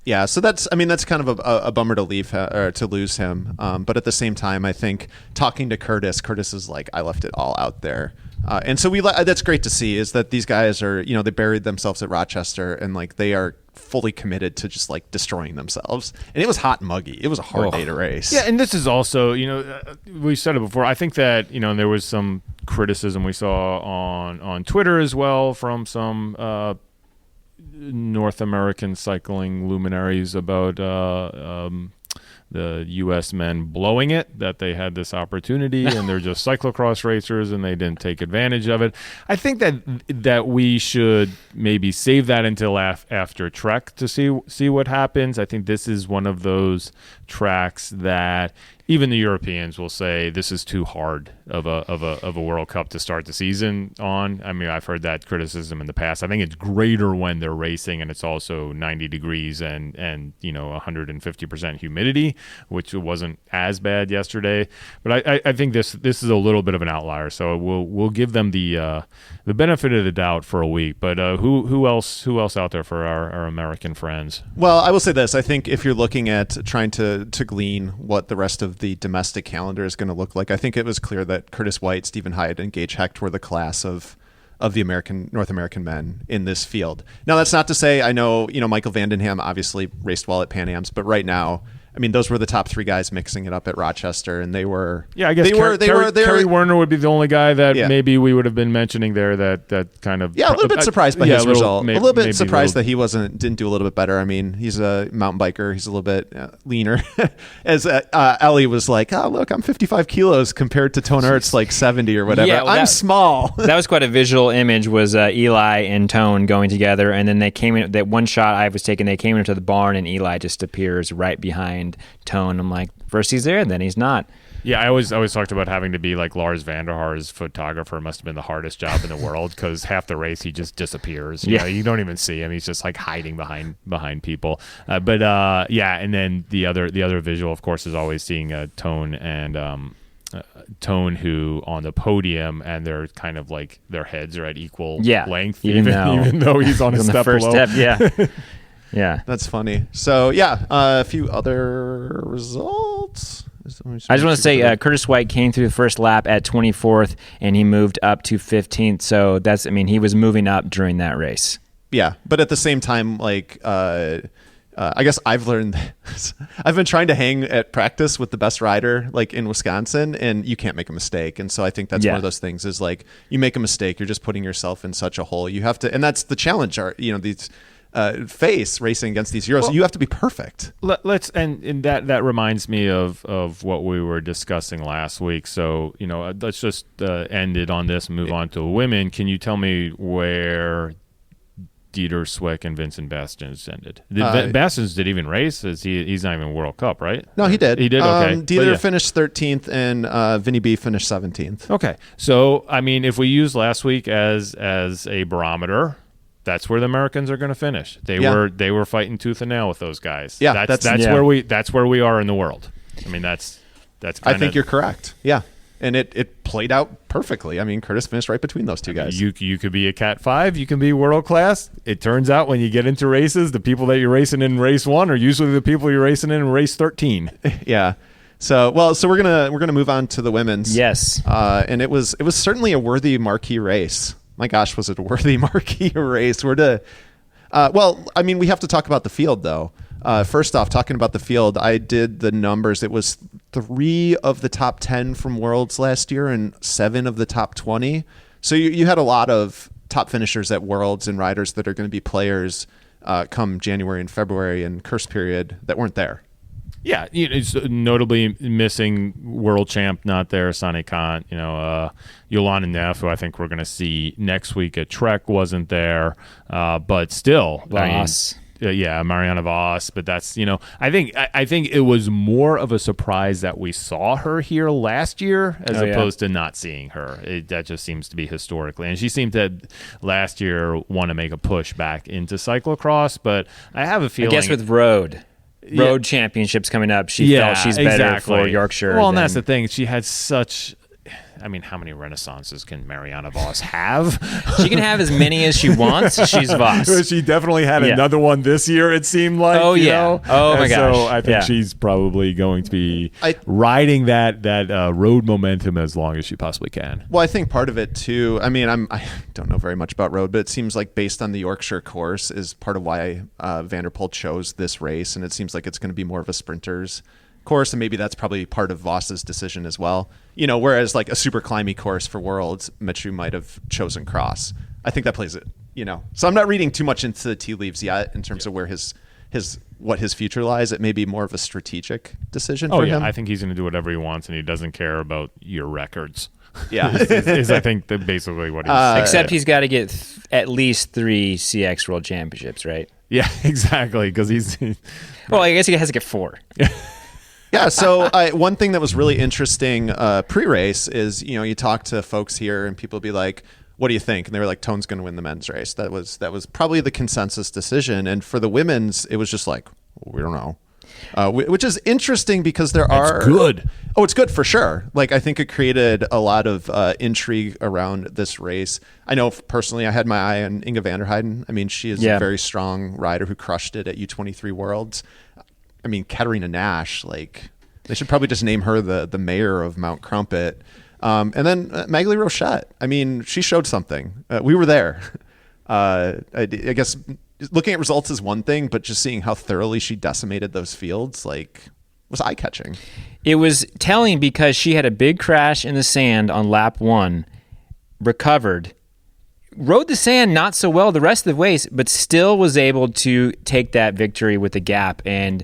Speaker 2: Yeah, so that's kind of a bummer to leave or to lose him, but at the same time, I think talking to Curtis is like, I left it all out there. And so that's great to see, is that these guys are, they buried themselves at Rochester, and like they are fully committed to just like destroying themselves. And it was hot and muggy. It was a hard day to race.
Speaker 1: Yeah, and this is also, we said it before. I think that, there was some criticism we saw on Twitter as well from some North American cycling luminaries about the U.S. men blowing it, that they had this opportunity and they're just cyclocross racers and they didn't take advantage of it. I think that we should maybe save that until after Trek to see what happens. I think this is one of those tracks that even the Europeans will say this is too hard of a World Cup to start the season on. I mean, I've heard that criticism in the past. I think it's greater when they're racing and it's also 90 degrees and 150% humidity, which wasn't as bad yesterday. But I think this is a little bit of an outlier. So we'll give them the benefit of the doubt for a week. But who else out there for our American friends?
Speaker 2: Well, I will say this. I think if you're looking at trying to glean what the rest of the domestic calendar is going to look like, I think it was clear that Curtis White, Stephen Hyde, and Gage Hecht were the class of the North American men in this field. Now, that's not to say, I know, Michael Vandenham obviously raced well at Pan Am's, but right now, I mean, those were the top three guys mixing it up at Rochester, and they were.
Speaker 1: Yeah, I guess Kerry Werner would be the only guy that maybe we would have been mentioning there. That kind of.
Speaker 2: Yeah, a little bit surprised by his result. A little bit surprised that he didn't do a little bit better. I mean, he's a mountain biker. He's a little bit leaner. As Ellie was like, "Oh, look, I'm 55 kilos compared to Tone Ertz like 70 or whatever. Yeah, I'm small."
Speaker 3: That was quite a visual image. Was Eli and Tone going together, and then they came in. That one shot I was taking, they came into the barn, and Eli just appears right behind Tone. I'm like, first he's there, then he's not.
Speaker 1: Yeah, I always talked about having to be like Lars van der Haar's photographer. Must have been the hardest job in the world, because half the race he just disappears. You don't even see him. He's just like hiding behind people. And then the other visual, of course, is always seeing Tone and Tone, who on the podium, and they're kind of like their heads are at equal length, even though he's on a step
Speaker 3: first
Speaker 1: below.
Speaker 3: Step. Yeah. Yeah,
Speaker 2: that's funny. So a few other results.
Speaker 3: I just want to say Curtis White came through the first lap at 24th, and he moved up to 15th. So he was moving up during that race.
Speaker 2: Yeah, but at the same time, like I guess I've learned this. I've been trying to hang at practice with the best rider, like in Wisconsin, and you can't make a mistake. And so I think that's one of those things, is like, you make a mistake, you're just putting yourself in such a hole. You have to, and that's the challenge. These. Face racing against these Euros, you have to be perfect.
Speaker 1: And that reminds me of what we were discussing last week. So let's just end it on this and move on to women. Can you tell me where Dieter Swick and Vincent Bastens ended? Bastens did even race? He's not even World Cup, right?
Speaker 2: No, he did.
Speaker 1: He did. Okay.
Speaker 2: Dieter finished 13th, and Vinny B finished 17th.
Speaker 1: Okay, so I mean, if we use last week as a barometer, that's where the Americans are going to finish. They were fighting tooth and nail with those guys.
Speaker 2: Yeah,
Speaker 1: that's where we are in the world. I mean, that's.
Speaker 2: I think you're correct. Yeah, and it played out perfectly. I mean, Curtis finished right between those two guys.
Speaker 1: You could be a Cat 5, you can be world class. It turns out when you get into races, the people that you're racing in race 1 are usually the people you're racing in race 13.
Speaker 2: Yeah. So we're gonna move on to the women's.
Speaker 3: Yes.
Speaker 2: And it was certainly a worthy marquee race. My gosh, was it a worthy marquee race? We have to talk about the field though. First off, talking about the field, I did the numbers. It was 3 of the top 10 from Worlds last year and 7 of the top 20. So you had a lot of top finishers at Worlds and riders that are going to be players come January and February and curse period that weren't there.
Speaker 1: Yeah, it's notably missing world champ not there, Sonny Kant. Yolanda Neff, who I think we're going to see next week at Trek, wasn't there. But still,
Speaker 3: Voss.
Speaker 1: Mariana Voss. But that's I think it was more of a surprise that we saw her here last year as opposed to not seeing her. That just seems to be historically, and she seemed to last year want to make a push back into cyclocross. But I have a feeling,
Speaker 3: I guess with road championships coming up, she felt she's better for Yorkshire.
Speaker 1: Well, and that's the thing. She had such... I mean, how many renaissances can Mariana Voss have?
Speaker 3: She can have as many as she wants. She's Voss.
Speaker 1: She definitely had another one this year, it seemed like.
Speaker 3: Oh, yeah. Oh, my gosh.
Speaker 1: So I think she's probably going to be riding that road momentum as long as she possibly can.
Speaker 2: Well, I think part of it, too, I mean, I don't know very much about road, but it seems like based on the Yorkshire course is part of why Vanderpoel chose this race, and it seems like it's going to be more of a sprinter's course, and maybe that's probably part of Voss's decision as well. Whereas like a super climby course for Worlds, Mitchell might have chosen cross. I think that plays it. So I'm not reading too much into the tea leaves yet in terms of where what his future lies. It may be more of a strategic decision for him.
Speaker 1: I think he's going to do whatever he wants, and he doesn't care about your records.
Speaker 2: Yeah,
Speaker 1: is I think basically what he's saying.
Speaker 3: Except he's got to get at least 3 CX World Championships, right?
Speaker 1: Yeah, exactly. Because he's
Speaker 3: well, I guess he has to get 4.
Speaker 2: Yeah, so one thing that was really interesting pre-race is, you talk to folks here and people be like, what do you think? And they were like, Tone's going to win the men's race. That was probably the consensus decision. And for the women's, it was just like, we don't know. Which is interesting because
Speaker 1: It's good.
Speaker 2: Oh, it's good for sure. Like, I think it created a lot of intrigue around this race. I know personally I had my eye on Inge van der Heijden. I mean, she is a very strong rider who crushed it at U23 Worlds. I mean, Katarina Nash, like, they should probably just name her the mayor of Mount Crumpet. And then Magali Rochette. I mean, she showed something. We were there. I guess looking at results is one thing, but just seeing how thoroughly she decimated those fields, like, was eye-catching.
Speaker 3: It was telling because she had a big crash in the sand on lap 1, recovered, rode the sand not so well the rest of the race, but still was able to take that victory with the gap. And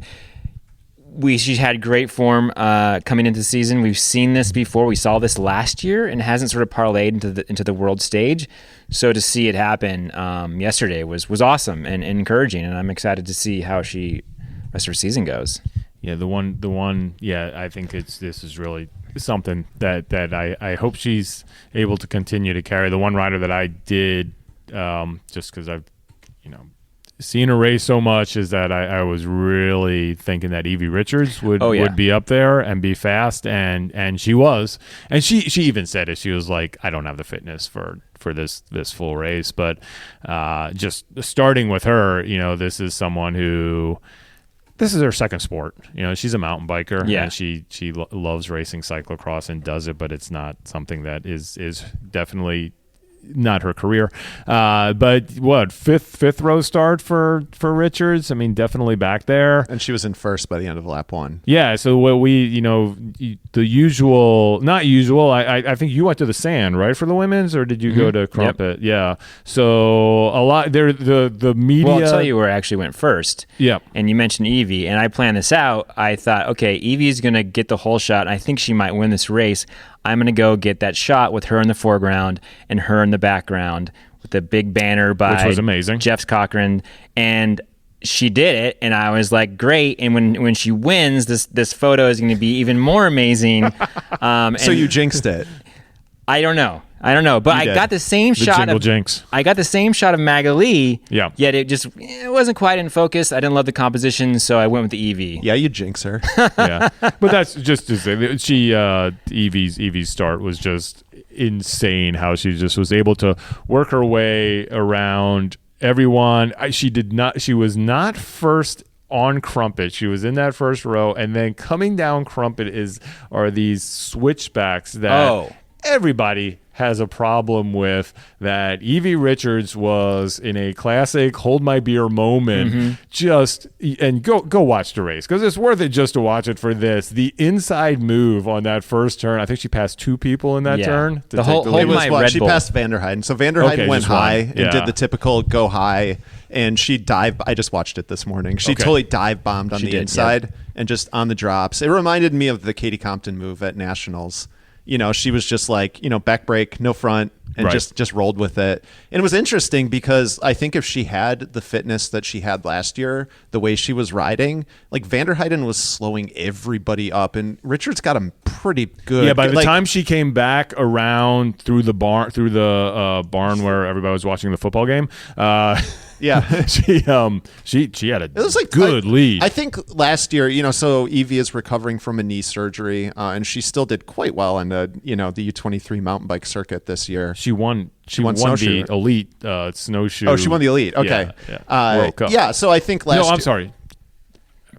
Speaker 3: she had great form coming into the season. We've seen this before. We saw this last year and hasn't sort of parlayed into the world stage. So to see it happen yesterday was awesome and encouraging. And I'm excited to see how rest of her season goes.
Speaker 1: Yeah, the one. Yeah, I think this is really something that I hope she's able to continue to carry. The one rider that I did, just because I've seen her race so much, is that I was really thinking that Evie Richards would be up there and be fast, and she was. And she even said it. She was like, I don't have the fitness for this full race. But just starting with her, this is someone who... This is her second sport. She's a mountain biker.
Speaker 3: Yeah.
Speaker 1: And she loves racing cyclocross and does it, but it's not something that is definitely not her career. But what, fifth row start for Richards? I mean, definitely back there.
Speaker 2: And she was in first by the end of lap 1.
Speaker 1: Yeah. So what the usual, not usual, I think you went to the sand, right, for the women's, or did you go to Crumpet? Yep. Yeah. So a lot there, the media.
Speaker 3: Well, I'll tell you where I actually went first.
Speaker 1: Yeah.
Speaker 3: And you mentioned Evie, and I planned this out. I thought, okay, Evie's going to get the whole shot. I think she might win this race. I'm going to go get that shot with her in the foreground and her in the background with the big banner by
Speaker 1: which was amazing.
Speaker 3: Jeff Cochran. And she did it, and I was like, great. And when she wins, this photo is going to be even more amazing.
Speaker 2: So you jinxed it.
Speaker 3: I don't know. I don't know, but I got the same shot
Speaker 1: Jingle
Speaker 3: of
Speaker 1: Jinx.
Speaker 3: I got the same shot of Magali.
Speaker 1: Yeah.
Speaker 3: Yet it wasn't quite in focus. I didn't love the composition, so I went with the Evie.
Speaker 2: Yeah, you jinx her.
Speaker 1: Yeah, but that's just to say she Evie's start was just insane. How she just was able to work her way around everyone. She was not first on Crumpet. She was in that first row, and then coming down Crumpet are these switchbacks that everybody has a problem with, that Evie Richards was in a classic hold my beer moment. And go watch the race, because it's worth it just to watch it for this. The inside move on that first turn, I think she passed 2 people in that turn.
Speaker 3: The whole
Speaker 2: She passed Vanderheiden. So Vanderheiden went high and did the typical go high, and she dive. I just watched it this morning. She totally dive bombed on the inside and just on the drops. It reminded me of the Katie Compton move at Nationals. She was just like, back brake, no front, and just rolled with it. And it was interesting because I think if she had the fitness that she had last year, the way she was riding, like Vanderheiden was slowing everybody up, and Richards got him pretty good.
Speaker 1: Yeah, by the time she came back around through the barn where everybody was watching the football game,
Speaker 2: yeah,
Speaker 1: she had a good lead.
Speaker 2: I think last year, so Evie is recovering from a knee surgery, and she still did quite well on the U23 mountain bike circuit this year.
Speaker 1: She won the elite snowshoe.
Speaker 2: Oh, she won the elite. Okay.
Speaker 1: World Cup.
Speaker 2: Yeah. So I think last.
Speaker 1: No, I'm sorry.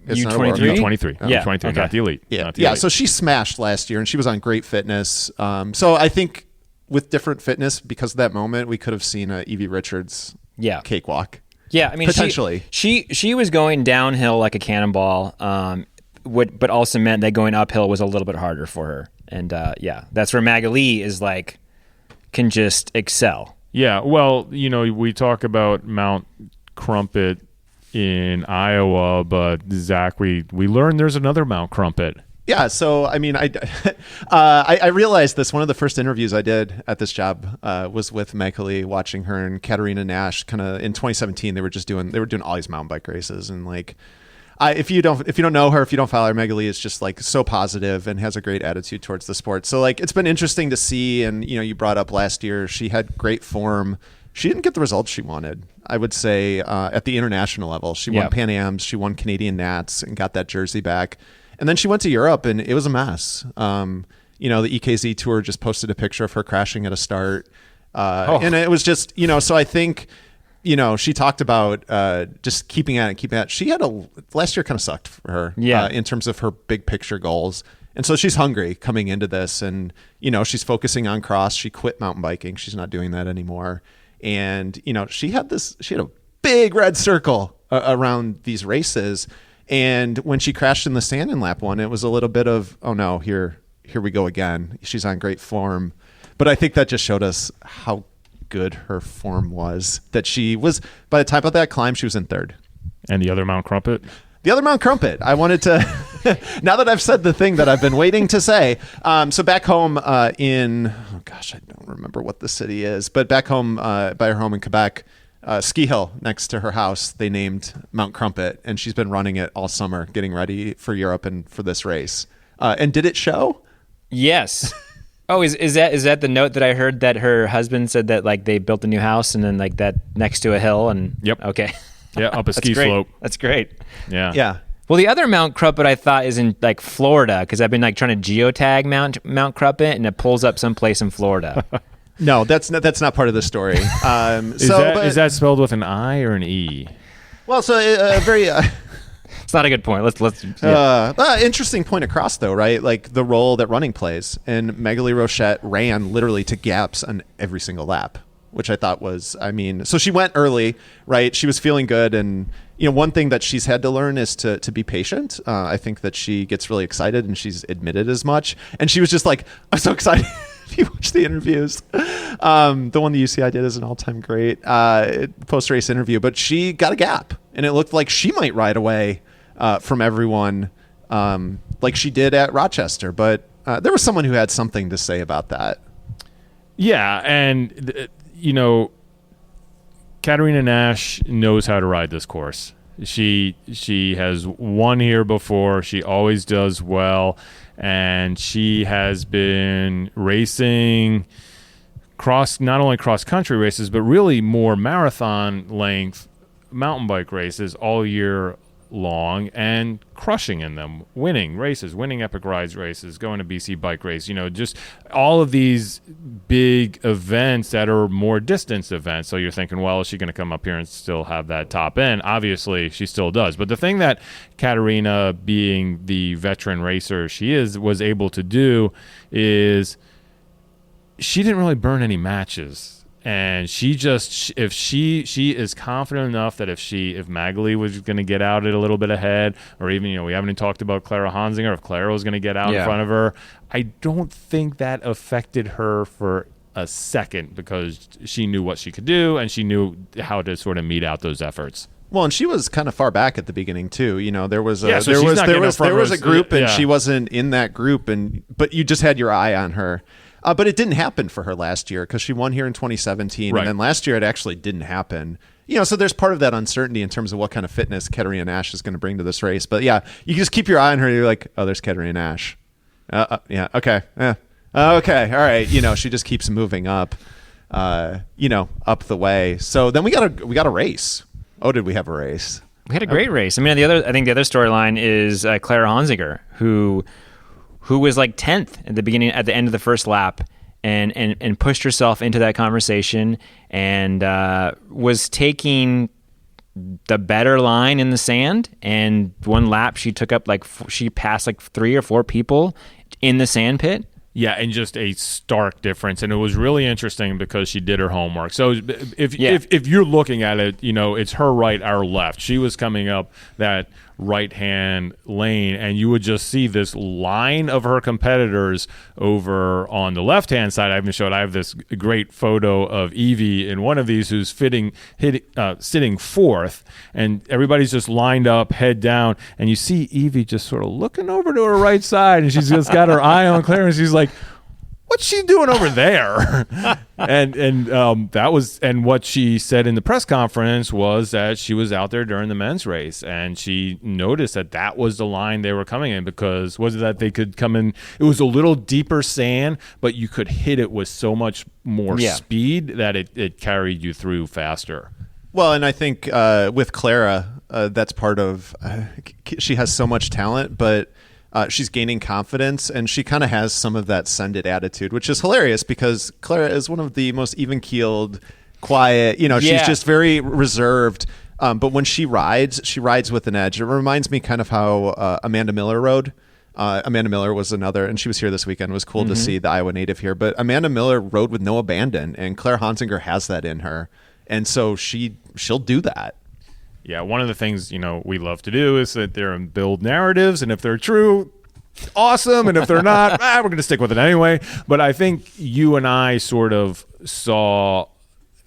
Speaker 3: U23?
Speaker 1: U23.
Speaker 3: Yeah.
Speaker 1: U23,
Speaker 3: Okay.
Speaker 1: not the elite.
Speaker 2: Yeah.
Speaker 1: Not the elite.
Speaker 2: So she smashed last year, and she was on great fitness. So I think with different fitness, because of that moment, we could have seen a Evie Richards cakewalk.
Speaker 3: Yeah, I mean,
Speaker 2: potentially.
Speaker 3: She was going downhill like a cannonball, but also meant that going uphill was a little bit harder for her. And that's where Magali is like, can just excel.
Speaker 1: Yeah, well, we talk about Mount Crumpet in Iowa, but Zach, we learned there's another Mount Crumpet.
Speaker 2: Yeah, so I mean, I realized this. One of the first interviews I did at this job was with Magali, watching her and Katarina Nash. Kind of in 2017, they were doing all these mountain bike races, and like, if you don't know her, if you don't follow her, Magali is just like so positive and has a great attitude towards the sport. So like, it's been interesting to see. And you brought up last year, she had great form. She didn't get the results she wanted, I would say, at the international level. She won Pan Ams, she won Canadian Nats, and got that jersey back. And then she went to Europe, and it was a mess. The EKZ Tour just posted a picture of her crashing at a start. And it was just, so I think, she talked about just keeping at it. She had last year kind of sucked for her in terms of her big picture goals. And so she's hungry coming into this, and, she's focusing on cross. She quit mountain biking. She's not doing that anymore. And, she had a big red circle around these races. And when she crashed in the sand in lap 1, it was a little bit of, oh no, here we go again. She's on great form. But I think that just showed us how good her form was, that she was, by the time of that climb, she was in 3rd.
Speaker 1: And the other Mount Crumpet?
Speaker 2: The other Mount Crumpet. I wanted to, now that I've said the thing that I've been waiting to say. So back home I don't remember what the city is, but back home by her home in Quebec, ski hill next to her house, they named Mount Crumpet, and she's been running it all summer, getting ready for Europe and for this race. And did it show?
Speaker 3: Yes. Oh, is that the note that I heard that her husband said that like they built a new house and then like that next to a hill and
Speaker 1: Yep.
Speaker 3: Okay.
Speaker 1: Yeah, up a ski slope.
Speaker 3: That's great.
Speaker 1: Yeah.
Speaker 2: Yeah.
Speaker 3: Well, the other Mount Crumpet I thought is in like Florida, because I've been like trying to geotag Mount Crumpet, and it pulls up someplace in Florida.
Speaker 2: No, that's not part of the story.
Speaker 1: Is that spelled with an I or an E?
Speaker 2: Well, so very.
Speaker 3: It's not a good point. Let's.
Speaker 2: Interesting point across though, right? Like the role that running plays, and Magali Rochette ran literally to gaps on every single lap, which I thought was, so she went early, right? She was feeling good, and one thing that she's had to learn is to be patient. I think that she gets really excited, and she's admitted as much. And she was just like, I'm so excited. If you watch the interviews, the one the UCI did is an all-time great post-race interview, but she got a gap, and it looked like she might ride away from everyone like she did at Rochester. But there was someone who had something to say about that.
Speaker 1: Yeah, and Katarina Nash knows how to ride this course. She has won here before. She always does well, and she has been racing not only cross country races, but really more marathon length mountain bike races all year long and crushing in them, winning races, winning Epic Rides races, going to BC Bike Race, just all of these big events that are more distance events. So you're thinking, well, is she going to come up here and still have that top end? Obviously, she still does. But the thing that Katarina, being the veteran racer she was able to do is she didn't really burn any matches. And she is confident enough that if Magali was going to get out it a little bit ahead, or even, we haven't even talked about Clara Honsinger, if Clara was going to get out in front of her, I don't think that affected her for a second, because she knew what she could do and she knew how to sort of meet out those efforts.
Speaker 2: Well, and she was kind of far back at the beginning too. There was a group, and she wasn't in that group, but you just had your eye on her. But it didn't happen for her last year because she won here in 2017.
Speaker 1: Right.
Speaker 2: And then last year it actually didn't happen. So there's part of that uncertainty in terms of what kind of fitness Katarina Nash is going to bring to this race. But yeah, you just keep your eye on her. You're like, oh, there's Katarina Nash. Yeah. Okay. Yeah. Okay. All right. She just keeps moving up, up the way. So then we got a race. Oh, did we have a race?
Speaker 3: We had a great race. I mean, I think the other storyline is Clara Honsinger, who was like 10th at the end of the first lap, and pushed herself into that conversation, and was taking the better line in the sand. And one lap she took up she passed like 3 or 4 people in the sand pit.
Speaker 1: Yeah, and just a stark difference. And it was really interesting because she did her homework. So if you're looking at it, it's her right, our left. She was coming up that right-hand lane, and you would just see this line of her competitors over on the left-hand side. I have this great photo of Evie in one of these who's sitting fourth, and everybody's just lined up, head down, and you see Evie just sort of looking over to her right side, and she's just got her eye on Claire, and she's like, what's she doing over there? and what she said in the press conference was that she was out there during the men's race, and she noticed that was the line they were coming in, because was it that they could come in, it was a little deeper sand, but you could hit it with so much more speed that it carried you through faster.
Speaker 2: Well, and I think with Clara, that's part of she has so much talent, but she's gaining confidence, and she kind of has some of that send it attitude, which is hilarious because Clara is one of the most even-keeled, quiet, she's just very reserved. But when she rides with an edge. It reminds me kind of how Amanda Miller rode. Amanda Miller was another, and she was here this weekend. It was cool to see the Iowa native here. But Amanda Miller rode with no abandon, and Claire Honsinger has that in her. And so she'll do that.
Speaker 1: Yeah, one of the things, we love to do is sit there and build narratives, and if they're true, awesome, and if they're not, we're going to stick with it anyway. But I think you and I sort of saw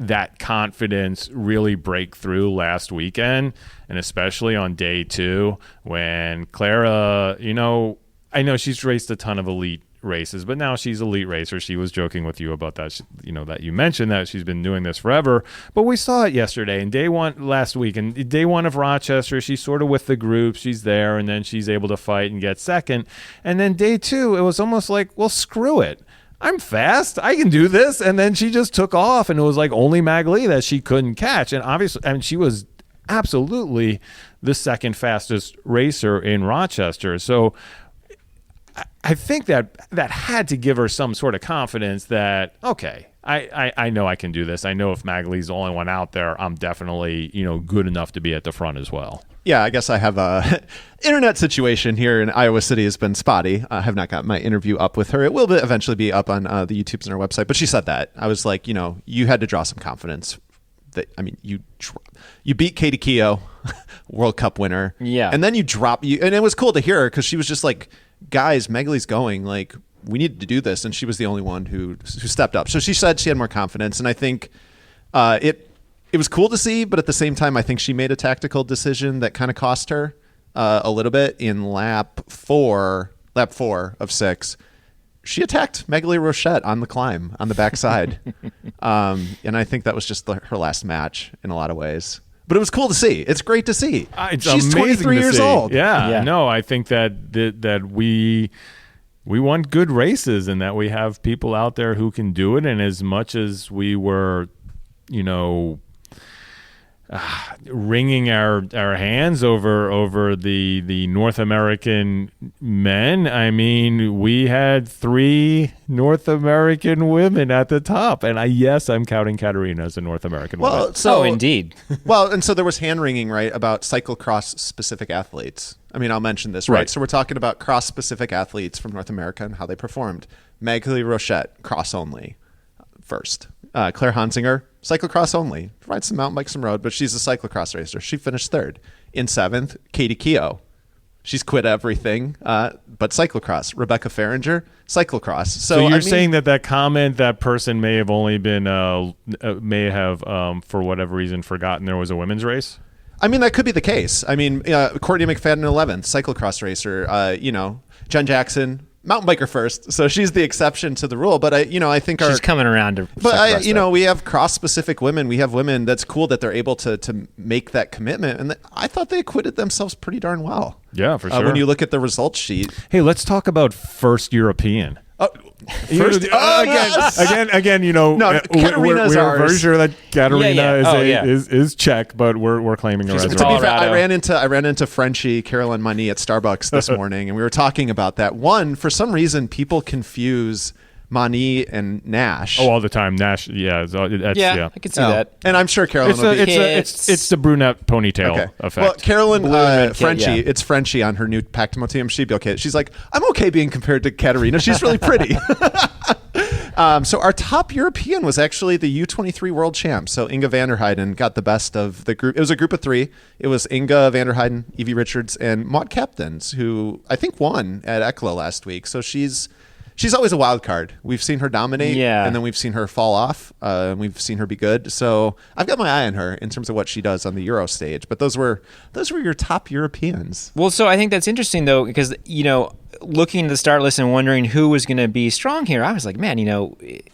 Speaker 1: that confidence really break through last weekend, and especially on day 2 when Clara, I know she's raced a ton of elite races, but now she's elite racer. She was joking with you about that, that you mentioned that she's been doing this forever, but we saw it yesterday and day 1 last week, and day 1 of Rochester, she's sort of with the group, she's there, and then she's able to fight and get second. And then day 2, it was almost like, well, screw it, I'm fast, I can do this. And then she just took off, and it was like only Magali that she couldn't catch. And obviously, she was absolutely the second fastest racer in Rochester. So I think that had to give her some sort of confidence that, okay, I know I can do this. I know if Magali's the only one out there, I'm definitely, good enough to be at the front as well.
Speaker 2: Yeah, I guess I have a internet situation here in Iowa City has been spotty. I have not got my interview up with her. It will eventually be up on the YouTubes and our website. But she said that. I was like, you had to draw some confidence. You beat Katie Keough, World Cup winner.
Speaker 3: Yeah.
Speaker 2: And then and it was cool to hear her because she was just like, guys, Magali's going, like, we need to do this. And she was the only one who stepped up. So she said she had more confidence. And I think it was cool to see, but at the same time, I think she made a tactical decision that kind of cost her a little bit in lap 4 of 6. She attacked Magali Rochette on the climb on the backside. And I think that was just her last match in a lot of ways. But it was cool to see. It's great to see.
Speaker 1: She's
Speaker 2: amazing
Speaker 1: 23
Speaker 2: years
Speaker 1: see.
Speaker 2: old.
Speaker 1: Yeah. No, I think that we we want good races, and that we have people out there who can do it. And as much as we were, wringing our hands over the North American men, I mean, we had 3 North American women at the top, and I'm counting Katarina as a North American woman.
Speaker 3: So indeed.
Speaker 2: Well, and so there was hand wringing, right, about cyclocross specific athletes. I mean, I'll mention this, right? So we're talking about cross specific athletes from North America and how they performed. Maghalie Rochette, cross only, first. Claire Hansinger, cyclocross only. Rides some mountain bike, some road, but she's a cyclocross racer. She finished 3rd. In 7th, Katie Keogh. She's quit everything, but cyclocross. Rebecca Farringer, cyclocross.
Speaker 1: So you're saying that comment, that person may have only been, for whatever reason, forgotten there was a women's race?
Speaker 2: I mean, that could be the case. I mean, Courtney McFadden, 11th, cyclocross racer. Jen Jackson, mountain biker first, so she's the exception to the rule. But I think
Speaker 3: she's coming around to.
Speaker 2: But we have cross-specific women. We have women. That's cool that they're able to make that commitment, and I thought they acquitted themselves pretty darn well.
Speaker 1: Yeah, for sure.
Speaker 2: When you look at the results sheet.
Speaker 1: Hey, let's talk about first European.
Speaker 2: First,
Speaker 1: again,
Speaker 2: Katarina's
Speaker 1: we're very
Speaker 2: ours.
Speaker 1: sure that Katarina is Czech, but we're claiming her as
Speaker 2: To be fair, I ran into Frenchie Caroline Money at Starbucks this morning, and we were talking about that. One, for some reason, people confuse Mani and Nash.
Speaker 1: Oh, all the time. Nash, yeah.
Speaker 3: I can see that.
Speaker 2: And I'm sure Carolyn will be.
Speaker 1: It's the brunette ponytail effect.
Speaker 2: Well, Carolyn, Frenchie, it's Frenchie on her new Pactimo team. She'd be okay. She's like, I'm okay being compared to Katarina. She's really pretty. So our top European was actually the U23 world champ. So Inga van der Heijden got the best of the group. It was a group of 3. It was Inga van der Heijden, Evie Richards, and Maud Captains, who I think won at ECLA last week. So she's always a wild card. We've seen her dominate, and then we've seen her fall off. We've seen her be good. So I've got my eye on her in terms of what she does on the Euro stage. But those were your top Europeans.
Speaker 3: Well, so I think that's interesting, though, because, looking at the start list and wondering who was going to be strong here, I was like, man,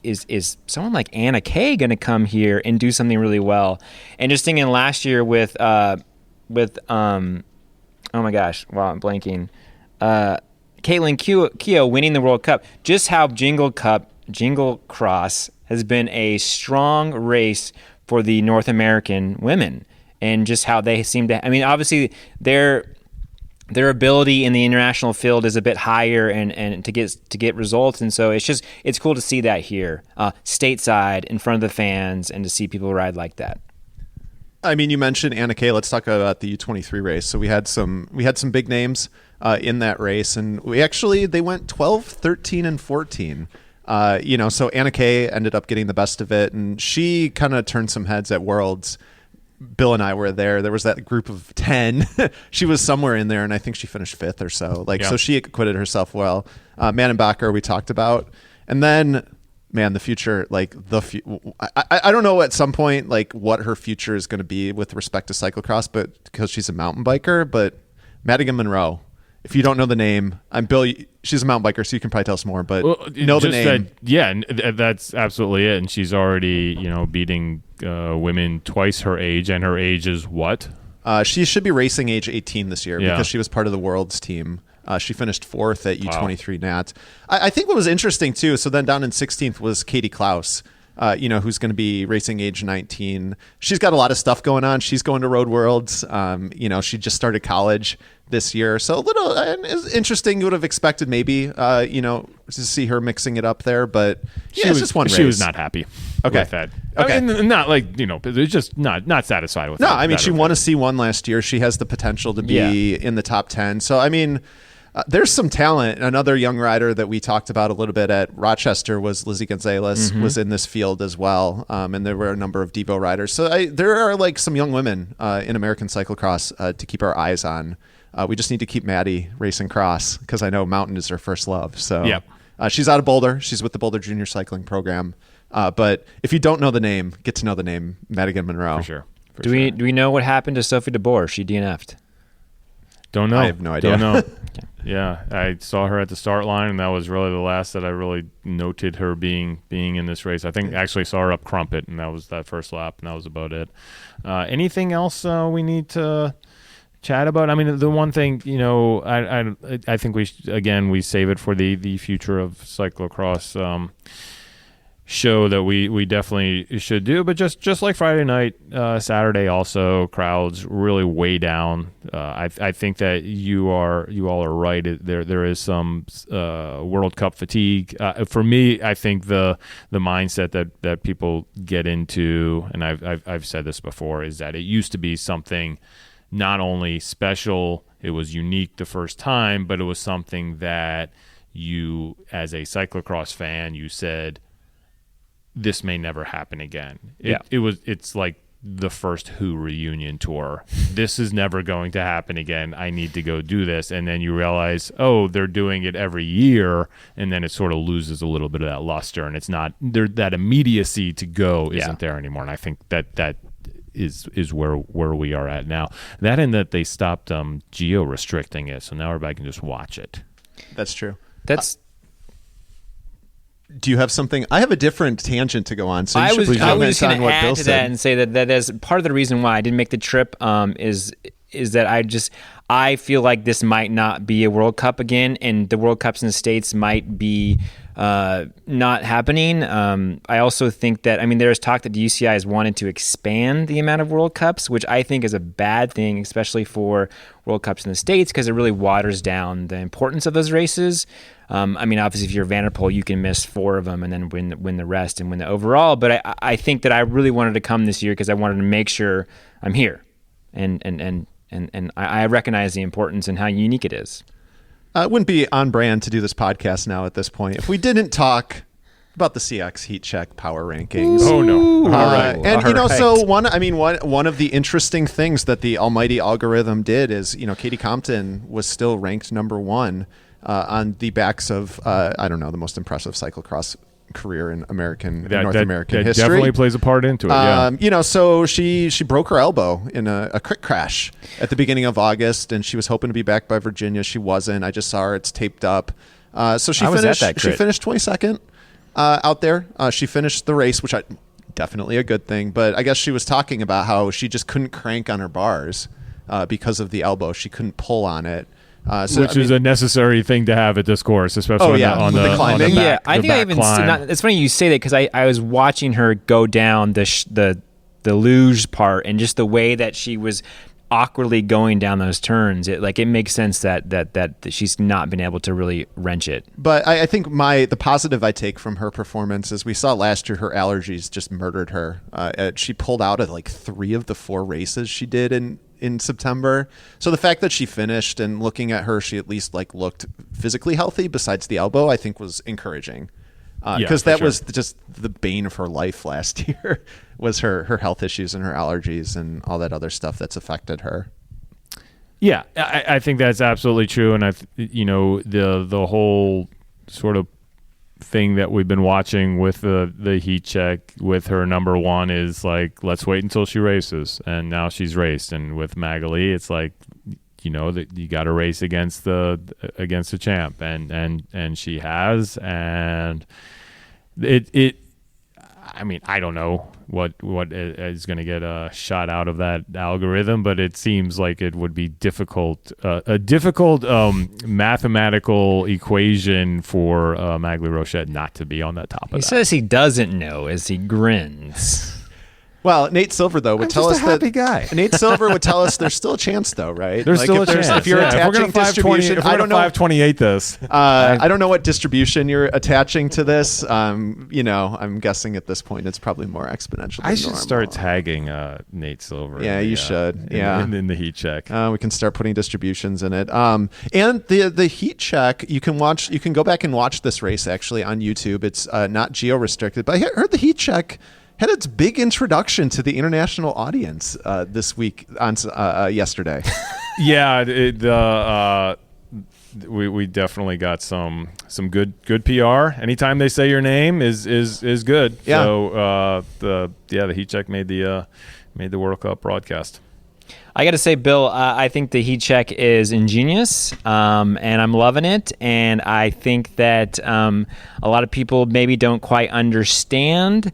Speaker 3: is someone like Anna Kay going to come here and do something really well? And just thinking last year with oh my gosh, wow, I'm blanking. Caitlin Keogh winning the World Cup, just how Jingle Cross has been a strong race for the North American women, and just how they seem to. I mean, obviously their ability in the international field is a bit higher, and to get results, and so it's cool to see that here, stateside in front of the fans, and to see people ride like that.
Speaker 2: I mean, you mentioned Anna Kay. Let's talk about the U23 race. So we had some big names in that race, and they went 12, 13, and 14. So Anna Kay ended up getting the best of it, and she kind of turned some heads at Worlds. Bill and I were there. There was that group of 10. She was somewhere in there, and I think she finished 5th or so. So she acquitted herself well. Mannenbacher we talked about, and then. Man, the future, I don't know at some point, what her future is going to be with respect to cyclocross, but because she's a mountain biker, but Madigan Monroe, if you don't know the name, I'm Bill, she's a mountain biker, so you can probably tell us more, but know the name.
Speaker 1: That's absolutely it. And she's already, beating women twice her age, and her age is what?
Speaker 2: She should be racing age 18 this year because she was part of the Worlds team. She finished 4th at U23 Nat. I think what was interesting, too, so then down in 16th was Katie Klaus, who's going to be racing age 19. She's got a lot of stuff going on. She's going to Road Worlds. She just started college this year. So a little interesting. You would have expected maybe, to see her mixing it up there. But it's just one race.
Speaker 1: She was not happy with that.
Speaker 2: Okay.
Speaker 1: I mean, not it's just not satisfied with that.
Speaker 2: No, I mean, she won a C1 last year. She has the potential to be in the top 10. So, I mean... there's some talent. Another young rider that we talked about a little bit at Rochester was Lizzie Gonzalez, was in this field as well. And there were a number of Devo riders. So there are some young women in American cyclocross to keep our eyes on. We just need to keep Maddie racing cross because I know mountain is her first love. So she's out of Boulder. She's with the Boulder Junior Cycling Program. But if you don't know the name, get to know the name, Madigan Monroe.
Speaker 1: For sure.
Speaker 3: Do we know what happened to Sophie DeBoer? She DNF'd.
Speaker 1: Don't know.
Speaker 2: I have no idea.
Speaker 1: Don't know. Yeah, I saw her at the start line, and that was really the last that I really noted her being in this race. I think actually saw her up Crumpet, and that was that first lap, and that was about it. Anything else we need to chat about. I mean, the one thing, I think we save it for the future of cyclocross show that we definitely should do. But just like Friday night, Saturday also, crowds really way down. I think that you all are right. There is some World Cup fatigue. For me, I think the mindset that people get into, and I've said this before, is that it used to be something not only special, it was unique the first time, but it was something that you, as a cyclocross fan, you said, this may never happen again. It's like the first Who reunion tour. This is never going to happen again. I need to go do this. And then you realize, they're doing it every year, and then it sort of loses a little bit of that luster, and it's not there, that immediacy to go isn't there anymore. And I think that is where we are at now. That, and that they stopped geo restricting it, so now everybody can just watch it.
Speaker 2: That's true. Do you have something? I have a different tangent to go on. So
Speaker 3: I was just going to add to that and say that is part of the reason why I didn't make the trip. Is that I feel like this might not be a World Cup again, and the World Cups in the States might be not happening. I also think that, there's talk that the UCI has wanted to expand the amount of World Cups, which I think is a bad thing, especially for World Cups in the States, because it really waters down the importance of those races. Obviously, if you're Vanderpool, you can miss 4 of them and then win the rest and win the overall. But I think that I really wanted to come this year because I wanted to make sure I'm here, and I recognize the importance and how unique it is.
Speaker 2: It wouldn't be on brand to do this podcast now at this point if we didn't talk about the CX Heat Check power rankings.
Speaker 1: Oh no!
Speaker 2: All right, and so one of the interesting things that the almighty algorithm did is, Katie Compton was still ranked number 1 on the backs of the most impressive cyclocross career in North American history.
Speaker 1: That definitely plays a part into it.
Speaker 2: So she broke her elbow in a quick crash at the beginning of August, and she was hoping to be back by Virginia. She wasn't. I just saw her. It's taped up. So she finished 22nd out there. She finished the race, which definitely a good thing. But I guess she was talking about how she just couldn't crank on her bars because of the elbow. She couldn't pull on it.
Speaker 1: Which is a necessary thing to have at this course, especially on the climbing.
Speaker 3: I think I even. It's funny you say that because I was watching her go down the luge part, and just the way that she was awkwardly going down those turns. It makes sense that she's not been able to really wrench it.
Speaker 2: But I think the positive I take from her performance is we saw last year her allergies just murdered her. She pulled out of 3 of the 4 races she did in September. So the fact that she finished, and looking at her, she at least looked physically healthy besides the elbow, I think was encouraging. Because that was just the bane of her life last year was her health issues and her allergies and all that other stuff that's affected her.
Speaker 1: Yeah, I think that's absolutely true. And the whole sort of thing that we've been watching with the heat check with her number 1 is let's wait until she races, and now she's raced. And with Magali, it's that you got to race against the champ, and she has, and I don't know what is going to get a shot out of that algorithm, but it seems like it would be a difficult mathematical equation for Magali Rochette not to be on the top of that.
Speaker 3: He says he doesn't know as he grins.
Speaker 2: Well, Nate Silver, though, would tell us that Nate Silver would tell us there's still a chance, though, right?
Speaker 1: There's still a chance.
Speaker 2: If you're attaching distribution,
Speaker 1: I don't know. 528 this.
Speaker 2: I don't know what distribution you're attaching to this. I'm guessing at this point it's probably more exponential.
Speaker 1: I should start tagging Nate Silver.
Speaker 2: Yeah, you should.
Speaker 1: In the heat check.
Speaker 2: We can start putting distributions in it. And the heat check, you can go back and watch this race actually on YouTube. It's not geo restricted, but I heard the heat check had its big introduction to the international audience this week on yesterday.
Speaker 1: Yeah, we definitely got some good PR. Anytime they say your name is good.
Speaker 2: Yeah.
Speaker 1: So the heat check made the World Cup broadcast.
Speaker 3: I got to say, Bill, I think the heat check is ingenious, and I'm loving it. And I think that a lot of people maybe don't quite understand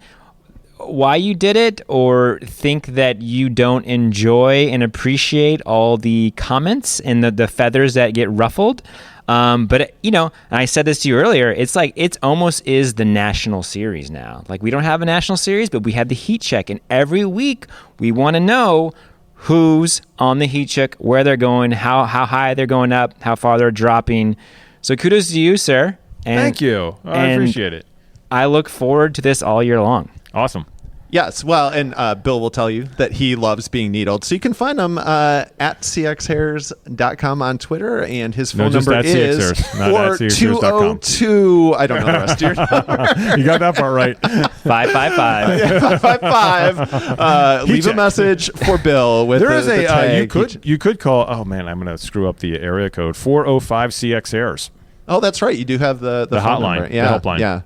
Speaker 3: why you did it or think that you don't enjoy and appreciate all the comments and the feathers that get ruffled. But you know, and I said this to you earlier, it's like it almost is the national series now. Like we don't have a national series, but we have the heat check, and every week we want to know who's on the heat check, where they're going, how high they're going up, how far they're dropping. So kudos to you, sir. And,
Speaker 1: thank you. I appreciate it.
Speaker 3: I look forward to this all year long.
Speaker 1: Awesome.
Speaker 2: Yes, well, and Bill will tell you that he loves being needled. So you can find him at cxhairs.com on Twitter, and his phone number is 4202. I don't know the rest of your number.
Speaker 1: You got that part right.
Speaker 3: 555.
Speaker 2: Yeah, 555. Leave a message for Bill with the tag.
Speaker 1: You could call, oh man, I'm going to screw up the area code, 405 CX Hairs.
Speaker 2: Oh, that's right. You do have the
Speaker 1: hotline,
Speaker 2: number. Yeah,
Speaker 1: the helpline.
Speaker 2: Yeah.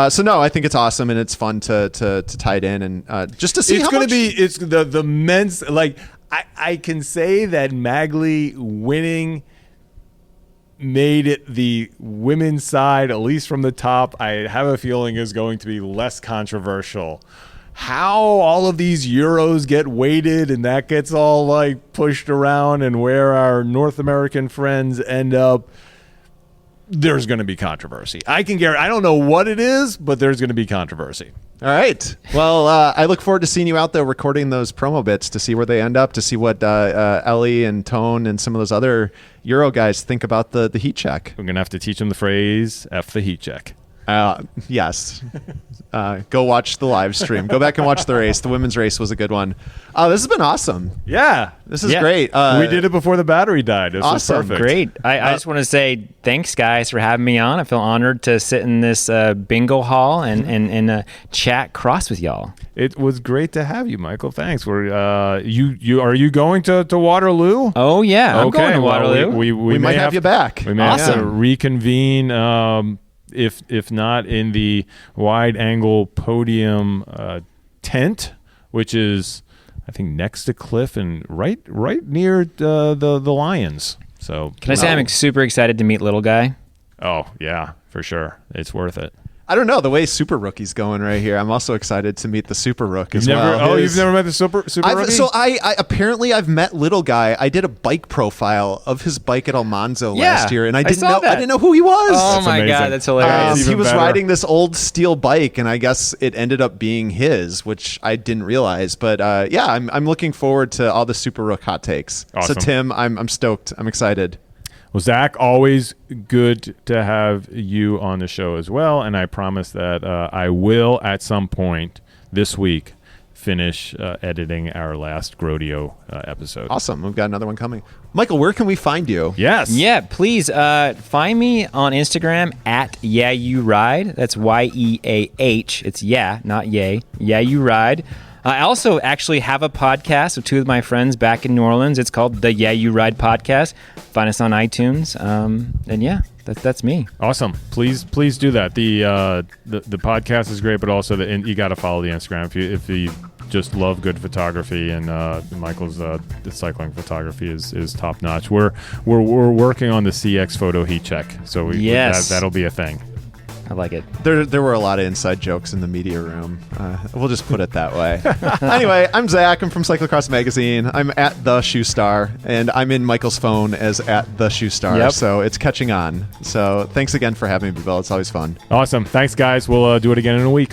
Speaker 2: So no, I think it's awesome and it's fun to tie it in and just to see
Speaker 1: it's
Speaker 2: how
Speaker 1: going
Speaker 2: much.
Speaker 1: to be. It's the men's. Like I can say that Magley winning made it the women's side, at least from the top. I have a feeling is going to be less controversial. How all of these Euros get weighted and that gets all like pushed around and where our North American friends end up. There's going to be controversy. I can guarantee. I don't know what it is, but there's going to be controversy.
Speaker 2: All right. Well, I look forward to seeing you out there recording those promo bits to see where they end up, to see what Ellie and Tone and some of those other Euro guys think about the heat check.
Speaker 1: We're going to have to teach them the phrase F the heat check.
Speaker 2: Yes. Go watch the live stream. Go back and watch the race. The women's race was a good one. This has been awesome.
Speaker 1: Yeah.
Speaker 2: This is great.
Speaker 1: We did it before the battery died. This
Speaker 2: awesome.
Speaker 1: was perfect.
Speaker 3: Great. I just want to say thanks, guys, for having me on. I feel honored to sit in this bingo hall and chat cross with y'all.
Speaker 1: It was great to have you, Michael. Thanks. Are you going to Waterloo?
Speaker 3: Oh, yeah. I'm going to Waterloo.
Speaker 2: We might have you back.
Speaker 1: We may have to reconvene. If not in the wide angle podium tent, which is I think next to Cliff and right near the Lions. So
Speaker 3: can I say I'm super excited to meet Little Guy?
Speaker 1: Oh yeah, for sure. It's worth it.
Speaker 2: I don't know the way Super Rookie's going right here. I'm also excited to meet the Super Rook as well.
Speaker 1: Oh, you've never met the Super Rookie?
Speaker 2: So I apparently I've met Little Guy. I did a bike profile of his bike at Almanzo last year, and I didn't know who he was.
Speaker 3: Oh
Speaker 1: that's
Speaker 3: my
Speaker 1: amazing.
Speaker 3: God, that's hilarious.
Speaker 2: He was riding this old steel bike, and I guess it ended up being his, which I didn't realize. But yeah, I'm looking forward to all the Super Rook hot takes.
Speaker 1: Awesome.
Speaker 2: So Tim, I'm stoked. I'm excited.
Speaker 1: Well, Zach, always good to have you on the show as well, and I promise that I will at some point this week finish editing our last Grodio episode.
Speaker 2: Awesome. We've got another one coming. Michael, where can we find you?
Speaker 1: Yes.
Speaker 3: Yeah, please find me on Instagram at Yeah You Ride. That's YEAH. It's yeah, not yay. Yeah You Ride. I also actually have a podcast with two of my friends back in New Orleans. It's called the Yeah You Ride podcast. Find us on iTunes. And yeah, that's me.
Speaker 1: Awesome. Please do that. The podcast is great, but also you got to follow the Instagram if you just love good photography. And Michael's the cycling photography is top notch. We're working on the CX photo heat check, so that'll be a thing.
Speaker 3: I like it.
Speaker 2: There were a lot of inside jokes in the media room. We'll just put it that way. Anyway, I'm Zach. I'm from Cyclocross Magazine. I'm at The Shoe Star, and I'm in Michael's phone as at The Shoe Star.
Speaker 1: Yep.
Speaker 2: So it's catching on. So thanks again for having me, Bill. It's always fun.
Speaker 1: Awesome. Thanks, guys. We'll do it again in a week.